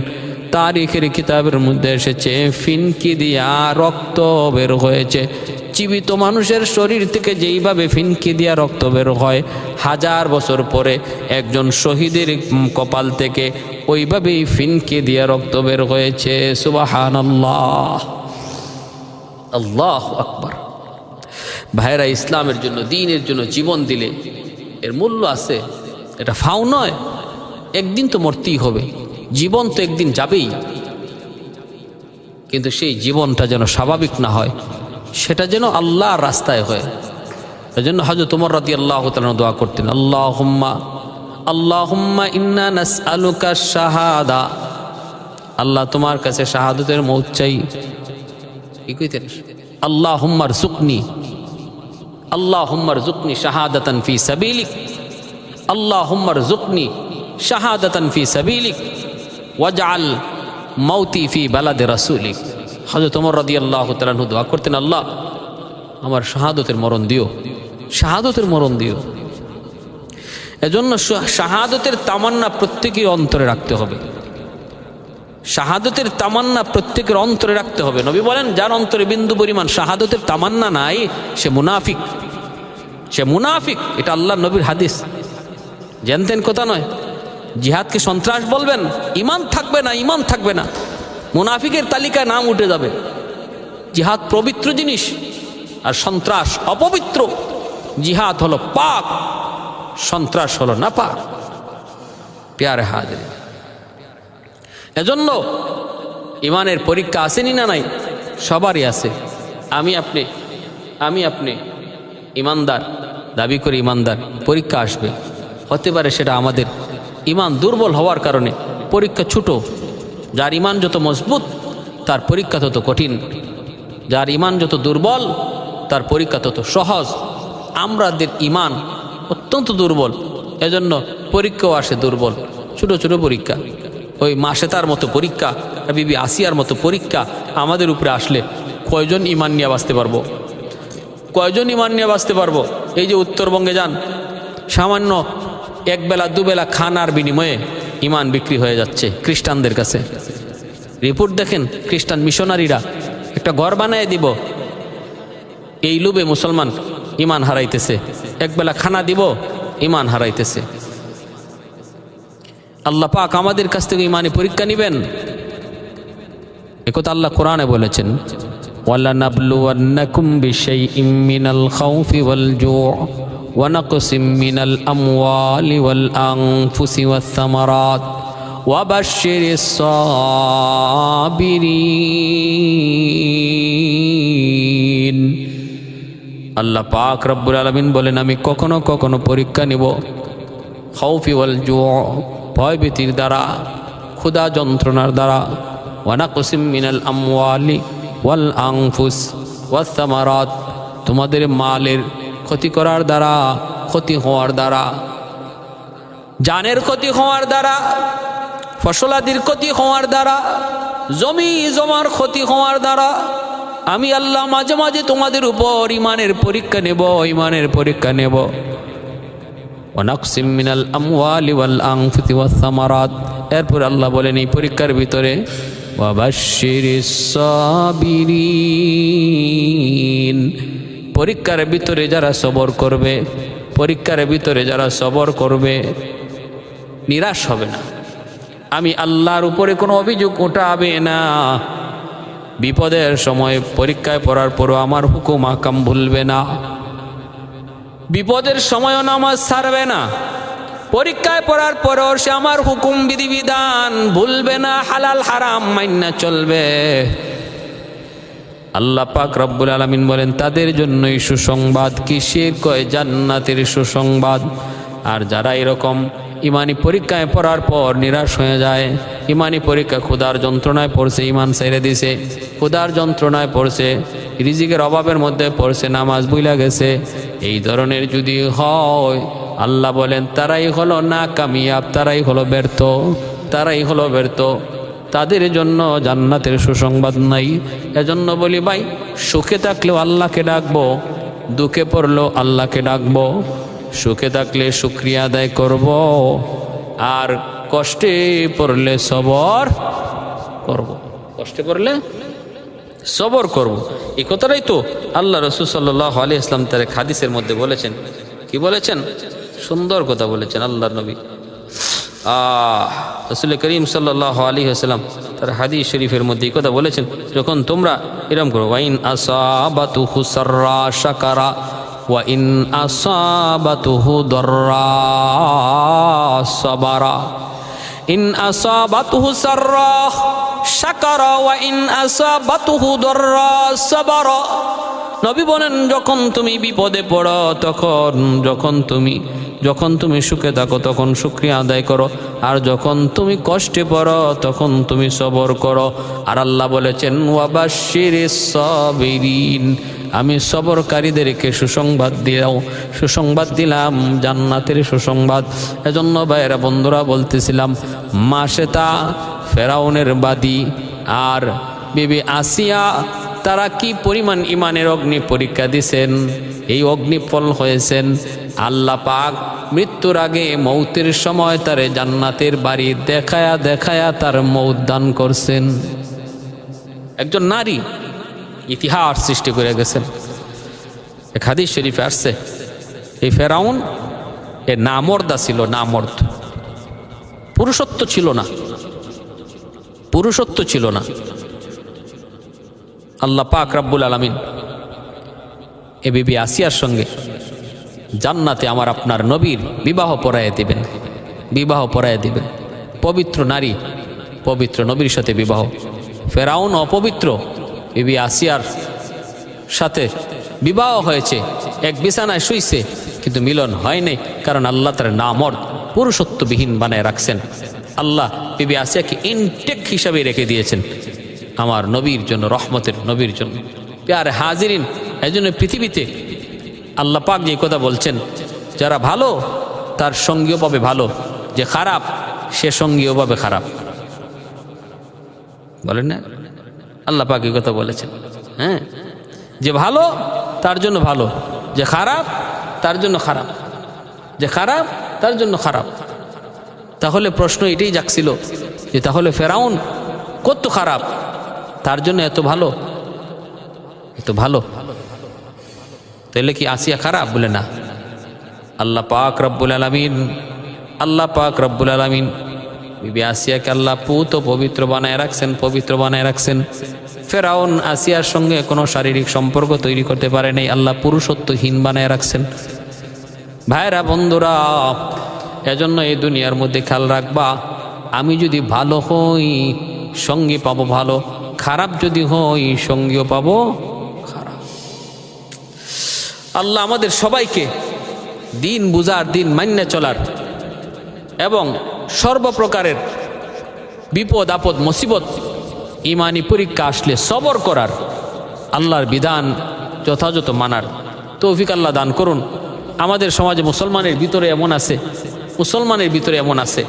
তারিখের কিতাবের মধ্যে এসেছে ফিনকি দিয়া রক্ত বের হয়েছে। জীবিত মানুষের শরীর থেকে যেইভাবে ফিনকি দিয়া রক্ত বের হয়, 1000 বছর পরে একজন শহীদের কপাল থেকে ওইভাবেই ফিনকি দিয়া রক্ত বের হয়েছে। সুবহানাল্লাহ, আল্লাহু আকবার। ভাইরা, ইসলামের জন্য, দ্বীনের জন্য জীবন দিলে এর মূল্য আছে, এটা ফাও নয়। একদিন তো মরতেই হবে, জীবন তো একদিন যাবেই, কিন্তু সেই জীবনটা যেন স্বাভাবিক না হয়, সেটা যেন আল্লাহর রাস্তায় হয়। এজন্য হযরত ওমর রাদিয়াল্লাহু তাআলা দোয়া করতেন, আল্লাহুম্মা ইন্না নাসআলুকা শাহাদা, আল্লাহ তোমার কাছে শাহাদাতের মওত চাই। কি কইতেন? আল্লাহুম্মা রযুকনি শাহাদাতান ফি সাবিলিক, আল্লাহুম্মা রযুকনি শাহাদাতান ফি সাবিলিক ওয়াজআল মাউতি ফি বালাদি রাসূলিক। হযরত ওমর রাদিয়াল্লাহু তাআলা দোয়া করতেন, আল্লাহ আমার শাহাদাতের মরণ দিও, শাহাদাতের মরণ দিও। এজন্য শাহাদাতের তামান্না প্রত্যেকের অন্তরে রাখতে হবে, শাহাদাতের তামান্না প্রত্যেকের অন্তরে রাখতে হবে। নবী বলেন, যার অন্তরে বিন্দু পরিমাণ শাহাদাতের তামান্না নাই, সে মুনাফিক, সে মুনাফিক। এটা আল্লাহর নবীর হাদিস, জানতেন কথা নয়। জিহাদকে সন্ত্রাস বলবেন, ঈমান থাকবে না, ঈমান থাকবে না, মুনাফিকের তালিকায় নাম উঠে যাবে। জিহাদ পবিত্র জিনিস আর সন্ত্রাস অপবিত্র। জিহাদ হলো পাক, সন্ত্রাস হলো না পাক। প্যারে হাজির, এজন্য ঈমানের পরীক্ষা আসেনি না নাই? সবারই আছে। আমি আপনি ঈমানদার দাবি করে ঈমানদার, পরীক্ষা আসবে। হতে পারে সেটা আমাদের ঈমান দুর্বল হওয়ার কারণে পরীক্ষা ছোট। যার ঈমান যত মজবুত তার পরীক্ষা তত কঠিন, যার ঈমান যত দুর্বল তার পরীক্ষা তত সহজ। আমাদের ঈমান অত্যন্ত দুর্বল, এজন্য পরীক্ষাও আসে দুর্বল, ছোট ছোট পরীক্ষা। ওই মাসেতার মতো পরীক্ষা, বিবি আসিয়ার মতো পরীক্ষা আমাদের উপরে আসলে কয়জন ঈমান নিয়ে বাঁচতে পারবো? কয়জন ঈমান নিয়ে বাঁচতে পারবো? এই যে উত্তরবঙ্গে যান, সামান্য একবেলা দুবেলা খানার বিনিময়ে ঈমান বিক্রি হয়ে যাচ্ছে খ্রিস্টানদের কাছে। রিপোর্ট দেখেন, খ্রিস্টান মিশনারিরা একটা ঘর বানায় দিব, এই লোভে মুসলমান ঈমান হারাইতেছে। একবেলা খানা দিব, ঈমান হারাইতেছে। আল্লাহ পাক আমাদের কাছ থেকে ঈমানে পরীক্ষা নেবেন, একথা আল্লাহ কোরআনে বলেছেন, ওয়ালানাবলুওয়ান্নাকুম বিশাইইম মিনাল খাউফি ওয়াল জু' ওয়া নাকসিম মিনাল আমওয়ালি ওয়াল আনফুসি ওয়াস সামারাত ওয়া বাশশিরিস সাবিরিন। আল্লাহ পাক রব্বুল আলামিন বলেন, আমি কখনো কখনো পরীক্ষা নিব খাউফি ওয়াল জু', ভয়ভীতির দ্বারা, ক্ষুধা যন্ত্রণার দ্বারা, ওয়া নাকসিম মিনাল আমওয়ালি ওয়াল আনফুস ওয়াস সামারাত, তোমাদের মালের ক্ষতি করার দ্বারা, ক্ষতি হওয়ার দ্বারা, জানের ক্ষতি হওয়ার দ্বারা, ফসলাদির ক্ষতি হওয়ার দ্বারা, জমি জমার ক্ষতি হওয়ার দ্বারা আমি আল্লাহ মাঝে মাঝে তোমাদের উপর ঈমানের পরীক্ষা নেব, ঈমানের পরীক্ষা নেব। ওয়া নাকসিম মিনাল আমওয়ালি ওয়াল আনফুসি ওয়াস সামারাত। এরপর আল্লাহ বলেন, এই পরীক্ষার ভিতরে ওয়াবাশশিরিস সাবিরিন। পরীক্ষার ভিতরে যারা সবর করবে, পরীক্ষার ভিতরে যারা সবর করবে নিরাশ হবে না। আমি আল্লাহর উপরে কোনো অভিযোগ উঠাবে না। বিপদের সময় পরীক্ষায় পড়ার পরও আমার হুকুম আকাম ভুলবে না। বিপদের সময়ও নামাজ ছাড়বে না। পরীক্ষায় পড়ার পরও সে আমার হুকুম বিধিবিধান ভুলবে না, হালাল হারাম মাইন্না চলবে। আল্লাহ পাক রব্বুল আলামিন বলেন তাদের জন্যই সুসংবাদ। কিসের? কয় জান্নাতের সুসংবাদ। আর যারা এরকম ইমানি পরীক্ষায় পড়ার পর নিরাশ হয়ে যায়, ইমানি পরীক্ষা ক্ষুধার যন্ত্রণায় পড়ছে, ইমান ছেড়ে দিছে, ক্ষুধার যন্ত্রণায় পড়ছে, রিজিকের অভাবের মধ্যে পড়ছে, নামাজ ভুলে গেছে, এই ধরনের যদি হয় আল্লাহ বলেন তারাই হলো না কামিয়াব, তারাই হলো ব্যর্থ, তারাই হলো ব্যর্থ। তাদের জন্য জান্নাতের সুসংবাদ নাই। এজন্য বলি ভাই, সুখে থাকলেও আল্লাহকে ডাকবো, দুঃখে পড়লেও আল্লাহকে ডাকবো। সুখে থাকলে শুকরিয়া আদায় করব, আর কষ্টে পড়লে সবর করব, কষ্টে পড়লে সবর করব। এই কথাটাই তো আল্লাহ রাসূল সাল্লাল্লাহু আলাইহি ওয়াসাল্লাম তার হাদিসের মধ্যে বলেছেন। কি বলেছেন? সুন্দর কথা বলেছেন আল্লাহর নবী। রাসূল করিম সাল্লাল্লাহু আলাইহি ওয়াসাল্লাম তার হাদিস শরীফের মধ্যে এই কথা বলেছেন, যখন তোমরা এরকম করো, ওয়াইন আসাবাতুহু সাররা শাকারা ওয়া ইন আসাবাতুহু দাররা সাবারা। ইন আসাবাতুহু সাররা শাকারা ওয়া ইন আসাবাতুহু দাররা সাবারা। নবী বলেন যখন তুমি বিপদে পড়ো, যখন তুমি সুখে থাকো তখন শুকরিয়া আদায় করো, আর যখন তুমি কষ্টে পড়ো তখন তুমি সবর করো। আর আল্লাহ বলেছেন ওয়াবাশশিরিস সাবিরিন, আমি সবরকারীদেরকে সুসংবাদ দিলাম জান্নাতের সুসংবাদ। এজন্য ভাইয়েরা বন্ধুরা বলতেছিলাম, মাসেতা ফেরাউনের বাদী আর বিবি আসিয়া তারা কি পরিমাণ ইমানের অগ্নি পরীক্ষা দিছেন, এই অগ্নিফল হয়েছেন। আল্লাহ পাক মৃত্যুর আগে মৌতের সময় তারে জান্নাতের বাড়ি দেখায়া দেখায়া তার মৌত দান করছেন। একজন নারী ইতিহাস সৃষ্টি করে গেছেন। এক হাদিস শরীফে আসছে, এই ফেরাউন এ নামর্দা ছিল, নামর্দ, পুরুষত্ব ছিল না। আল্লাহ পাক রব্বুল আলামিন এ বিবি আসিয়ার সঙ্গে জান্নাতে আমার আপনার নবীর বিবাহ পড়াইয়া দিবেন। পবিত্র নারী, পবিত্র নবীর সাথে বিবাহ। ফেরাউন অপবিত্র, বিবি আসিয়ার সাথে বিবাহ হয়েছে, এক বিছানায় শুইছে, কিন্তু মিলন হয়নি, কারণ আল্লাহ তার নামর্দ পুরুষত্ববিহীন বানায় রাখছেন। আল্লাহ বিবি আসিয়াকে ইনটেক হিসাবে রেখে দিয়েছেন আমার নবীর জন্য, রহমতের নবীর জন্য। প্যারে হাজিরিন, এই জন্য পৃথিবীতে আল্লাহ পাক যে কথা বলছেন, যারা ভালো তার সঙ্গীও পাবে ভালো, যে খারাপ সে সঙ্গীও পাবে খারাপ, বলেন না? আল্লাহ পাক এই কথা বলেছেন। হ্যাঁ, যে ভালো তার জন্য ভালো, যে খারাপ তার জন্য খারাপ, যে খারাপ তার জন্য খারাপ। তাহলে প্রশ্ন এটাই জাগছিল যে তাহলে ফেরাউন কত খারাপ, তার জন্য এত ভালো, তাহলে কি আসিয়া খারাপ? বলে না। আল্লাহ পাক রব্বুল আলামিন বিবি আসিয়াকে আল্লাহ পুত পবিত্র বানায় রাখছেন। ফেরাউন আসিয়ার সঙ্গে কোনো শারীরিক সম্পর্ক তৈরি করতে পারে নাই, আল্লাহ পুরুষত্বহীন বানায় রাখছেন। ভাইরা বন্ধুরা, এজন্য এই দুনিয়ার মধ্যে খেয়াল রাখবা, আমি যদি ভালো হই সঙ্গী পাবো ভালো, খারাপ যদি হই সঙ্গীও পাবো খারাপ। আল্লাহ আমাদের সবাইকে দিন বুঝার, দিন মান্যে চলার এবং সর্বপ্রকারের বিপদ আপদ মুসিবত ইমানি পরীক্ষা আসলে সবর করার, আল্লাহর বিধান যথাযথ মানার তৌফিক আল্লাহ দান করুন। আমাদের সমাজে মুসলমানের ভিতরে এমন আছে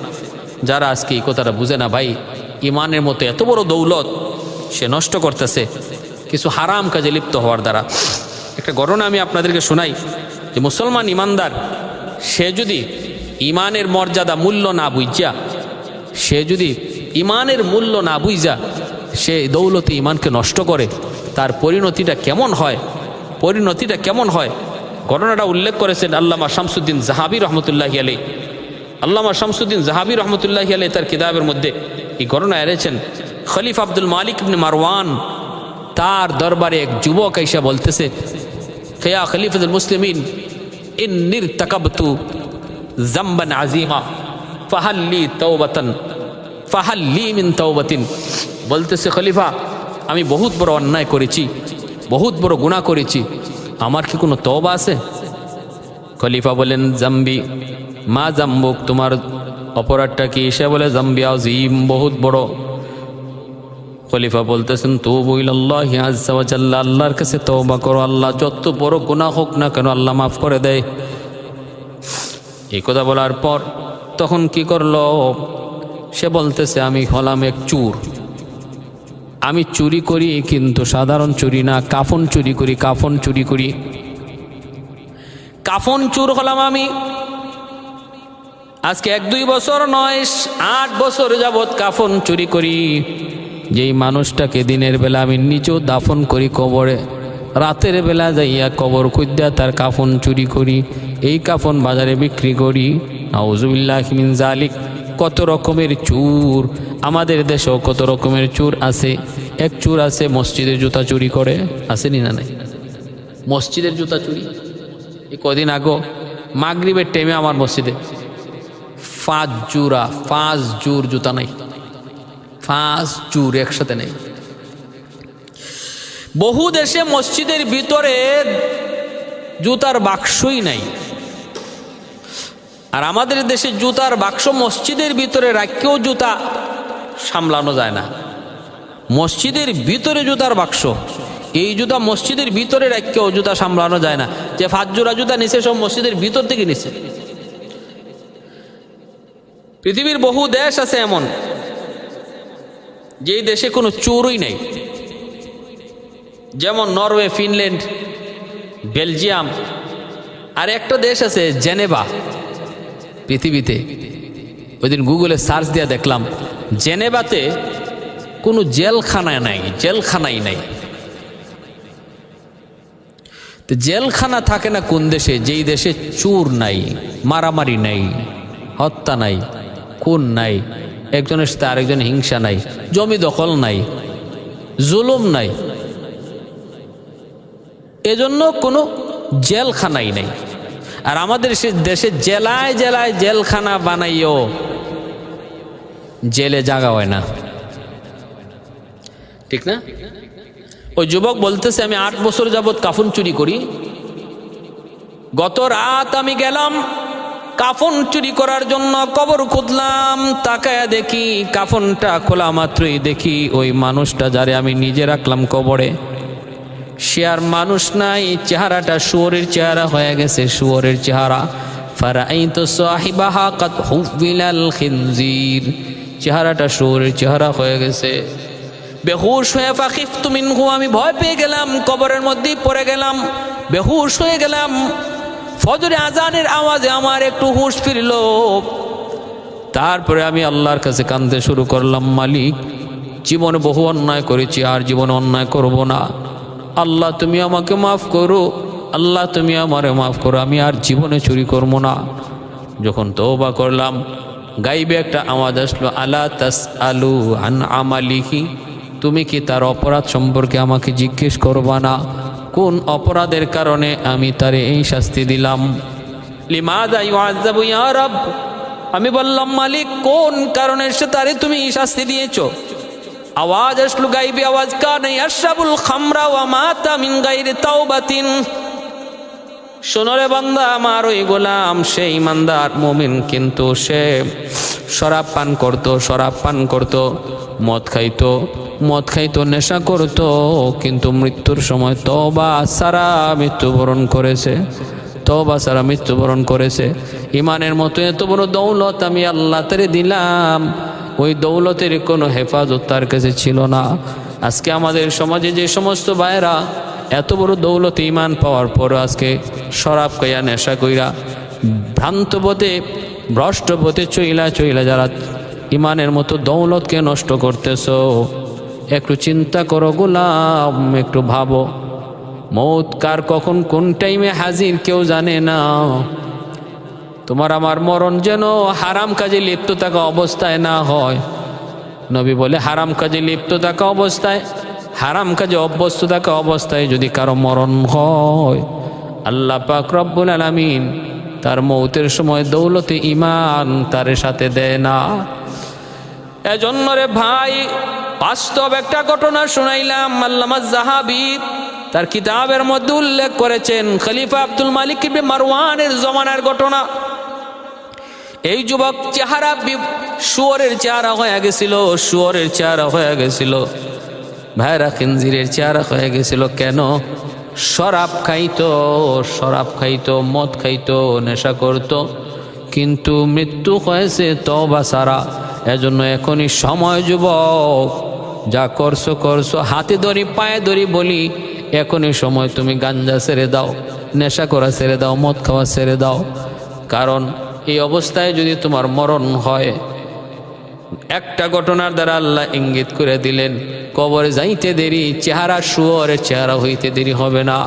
যারা আজকে এই কথাটা বুঝে না। ভাই, ইমানের মতো এত বড় দৌলত সে নষ্ট করতেছে কিছু হারাম কাজে লিপ্ত হওয়ার দ্বারা। একটা ঘটনা আমি আপনাদেরকে শোনাই, যে মুসলমান ইমানদার সে যদি ইমানের মর্যাদা মূল্য না বুঝা সে দৌলতে ইমানকে নষ্ট করে, তার পরিণতিটা কেমন হয়, পরিণতিটা কেমন হয়। ঘটনাটা উল্লেখ করেছেন আল্লামা শামসুদ্দিন জাহাবি রহমতুল্লাহি আলাইহি। আল্লামা শামসুদ্দিন জাহাবি রহমতুল্লাহি আলাইহি তার কিতাবের মধ্যে এই ঘটনা এনেছেন। খলিফা আব্দুল মালিক ইবনে মারওয়ান তার দরবারে এক যুবক এসে বলতেছে, ইয়া খলিফাতুল মুসলিমিন ইন্নী ইরতাকাবতু যামবান আযীমা ফাহাল্লি তাওবাতান ফাহাল্লি মিন তাওবাতিন। বলতেছে, খলিফা আমি বহুত বড় অন্যায় করেছি, বহুত বড় গুনাহ করেছি, আমার কি কোনো তওবা আছে? খলিফা বলেন, জাম্বি মা জাম্বুক, তোমার অপরাধটা কি? সে বলে, জাম্বি আযীম, বহুত বড়। খলিফা বলতেছেন, তুবু ইলাল্লাহি আযজা ওয়া জাল্লা, আল্লাহর কাছে তওবা করো, আল্লাহ যত বড় গুনাহ হোক না কেন আল্লাহ মাফ করে দেয়। এই কথা বলার পর তখন কি করলো? সে বলতেছে, আমি হলাম এক চোর, আমি চুরি করি, কিন্তু সাধারণ চুরি না, কাফন চুরি করি, কাফন চুরি করি, কাফন চোর হলাম আমি। আজকে 1-2 বছর নয়, 8 বছর যাবৎ কাফন চুরি করি। যেই মানুষটাকে দিনের বেলা আমি নিজেও দাফন করি কবরে, রাতের বেলা যাইয়া কবর খুঁজা তার কাফন চুরি করি, এই কাফন বাজারে বিক্রি করি। নাউজুবিল্লাহি মিন যালিক। কত রকমের চোর আমাদের দেশেও, কত রকমের চোর আছে। এক চোর আছে মসজিদের জুতা চুরি করে, আসেনি না নাই? মসজিদের জুতা চুরি। এই কদিন আগে মাগরিবের টাইমে আমার মসজিদে 5 জোড়া জুতা নাই, 5 জোড় একসাথে নেই। বহু দেশে মসজিদের ভিতরে জুতার বাক্সই নাই, আর আমাদের দেশে জুতার বাক্স মসজিদের ভিতরে রাখলেও জুতা সামলানো যায় না। মসজিদের ভিতরে জুতার বাক্স, এই জুতা মসজিদের ভিতরে রাখলেও জুতা সামলানো যায় না। যে 5 জোড়া জুতা নিছে সব মসজিদের ভিতর থেকে নিছে। পৃথিবীর বহু দেশ আছে এমন, যেই দেশে কোনো চোরই নেই, যেমন নরওয়ে, ফিনল্যান্ড, বেলজিয়াম। আর একটা দেশ আছে জেনেভা পৃথিবীতে। ওই দিন গুগলে সার্চ দিয়ে দেখলাম, জেনেভাতে কোনো জেলখানা নাই, জেলখানাই নাই। তো জেলখানা থাকে না কোন দেশে? যেই দেশে চোর নাই, মারামারি নাই, হত্যা নাই, খুন নাই, একজনের সাথে আরেকজন হিংসা নাই, জমি দখল নাই, জুলুম নাই, এজন্য কোনো জেলখানাই নাই। আর আমাদের দেশে জেলায় জেলায় জেলখানা বানাইও জেলে জায়গা হয় না, ঠিক না? ওই যুবক বলতেছে, আমি 8 বছর যাবৎ কাফন চুরি করি। গত রাত আমি গেলাম কাফন চুরি করার জন্য, কবর খুঁজলাম, তাকায়া দেখি কাফনটা খোলা মাত্রই দেখি ওই মানুষটা যারে আমি নিজে রাখলাম কবরে, সে আর মানুষ নাই, চেহারাটা শুয়োরের চেহারা হয়ে গেছে, শুয়োরের চেহারা। ফারাআইতু সাহিবাহা কাদ হুবিলাল খিনজির, চেহারাটা শুয়োরের চেহারা হয়ে গেছে। বেহুশ হয়ে ফাখিফতু মিনহু, আমি ভয় পেয়ে গেলাম, কবরের মধ্যেই পড়ে গেলাম, বেহুশ হয়ে গেলাম। ফজরে আজানের আওয়াজে আমার একটু হুঁশ ফিরল। তারপরে আমি আল্লাহর কাছে কাঁদতে শুরু করলাম, মালিক, জীবনে বহু অন্যায় করেছি, আর জীবনে অন্যায় করব না। আল্লাহ তুমি আমাকে মাফ করো, আল্লাহ তুমি আমারে মাফ করো, আমি আর জীবনে চুরি করবো না। যখন তওবা করলাম, গাইবে একটা আওয়াজ আসলো, আলা তাসআলু আন আমালিহি, তুমি কি তার অপরাধ সম্পর্কে আমাকে জিজ্ঞেস করবা না? কোন অপরাধের কারণে আমি তারে এই শাস্তি দিলাম? লিমাযা ইউআযাবু ইয়া রাব, আমি বললাম, মালিক, কোন কারণে সে তারে তুমি এই শাস্তি দিয়েছো? আওয়াজ আসলো, গাইবি আওয়াজ, কানা ইয়াশরাবুল খামরা ওয়া মাতা মিন গায়রি তাওবাতিন। শোনো রে বান্দা আমার, ওই গোলাম সে ইমানদার মুমিন, কিন্তু সে শরাব পান করতো, মদ খাইতো, নেশা করতো, কিন্তু মৃত্যুর সময় তওবা ছাড়া মৃত্যুবরণ করেছে। ইমানের মতো এত বড় দৌলত আমি আল্লাহ তারে দিলাম, ওই দৌলতের কোনো হেফাজত তার কাছে ছিল না। আজকে আমাদের সমাজে যে সমস্ত ভাইয়েরা এত বড় দৌলত ইমান পাওয়ার পরও আজকে শরাব খাইয়া, নেশা কইরা, ভ্রান্ত পথে, ভ্রষ্ট পথে চইলা যারা ইমানের মতো দৌলতকে নষ্ট করতেছ, একটু চিন্তা করো গোলাম, একটু ভাবো মৌত কার কখন কোন টাইমে হাজির কেউ জানে না। তোমার আমার মরণ যেন হারাম কাজে লিপ্ত থাকা অবস্থায় না হয়। নবী বলে হারাম কাজে লিপ্ত থাকা অবস্থায়, হারাম কাজে অভ্যস্ত থাকা অবস্থায় যদি কারো মরণ হয়, আল্লাহ পাক রব্বুল আলামিন তার মৌতের সময় দৌলতে ঈমান তার সাথে দেয় না। এজন্য রে ভাই, বাস্তব একটা ঘটনা শুনাইলাম। আল্লামা যাহাবী তার কিতাবের মধ্যে উল্লেখ করেছেন খলিফা আব্দুল মালিক ইবনে মারওয়ানের জমানার ঘটনা। এই যুবক চেহারা শুয়োরের চেহারা হয়ে গেছিল, শুয়োরের চেহারা হয়ে গেছিল, ভাইরা খিনজিরের চেহারা হয়ে গেছিল। কেন? শরাব খাইতো, শরাব খাইতো, মদ খাইতো, নেশা করতো, কিন্তু মৃত্যু হয়েছে তওবা ছাড়া। এজন্য এখনই সময় যুবক, যা করছো করছো, হাতে ধরি পায়ে ধরি বলি, এখনই সময় তুমি গাঞ্জা ছেড়ে দাও, নেশা করা ছেড়ে দাও, মদ খাওয়া ছেড়ে দাও। কারণ এই অবস্থায় যদি তোমার মরণ হয়, একটা ঘটনার দ্বারা আল্লাহ ইঙ্গিত করে দিলেন, কবরে যাইতে দেরি চেহারা শুয়োরের চেহারা হইতে দেরি হবে না।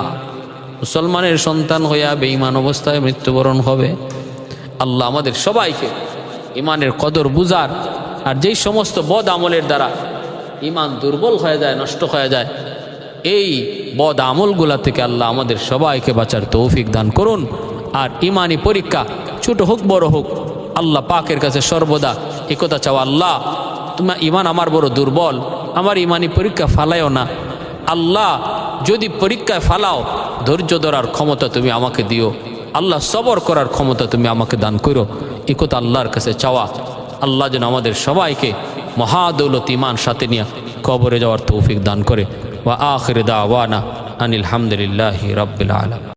মুসলমানের সন্তান হইয়া বেঈমান অবস্থায় মৃত্যুবরণ হবে। আল্লাহ আমাদের সবাইকে ইমানের কদর বুঝার, আর যেই সমস্ত বদ আমলের দ্বারা ইমান দুর্বল হয়ে যায়, নষ্ট হয়ে যায়, এই বদ আমলগুলা থেকে আল্লাহ আমাদের সবাইকে বাঁচার তৌফিক দান করুন। আর ইমানি পরীক্ষা ছোট হোক বড় হোক, আল্লাহ পাকের কাছে সর্বদা একথা চাও, আল্লাহ তোমার ইমান আমার বড় দুর্বল, আমার ইমানি পরীক্ষা ফালাইও না। আল্লাহ যদি পরীক্ষায় ফালাও, ধৈর্য ধরার ক্ষমতা তুমি আমাকে দিও। আল্লাহ সবর করার ক্ষমতা তুমি আমাকে দান করো। একথা আল্লাহর কাছে চাওয়া। আল্লাহ যেন আমাদের সবাইকে মহাদৌলত ইমান সাথে নিয়ে কবরে যাওয়ার তৌফিক দান করে। ওয়া আখির দাওয়ানা আনিল হামদুলিল্লাহি রাব্বিল আলামিন।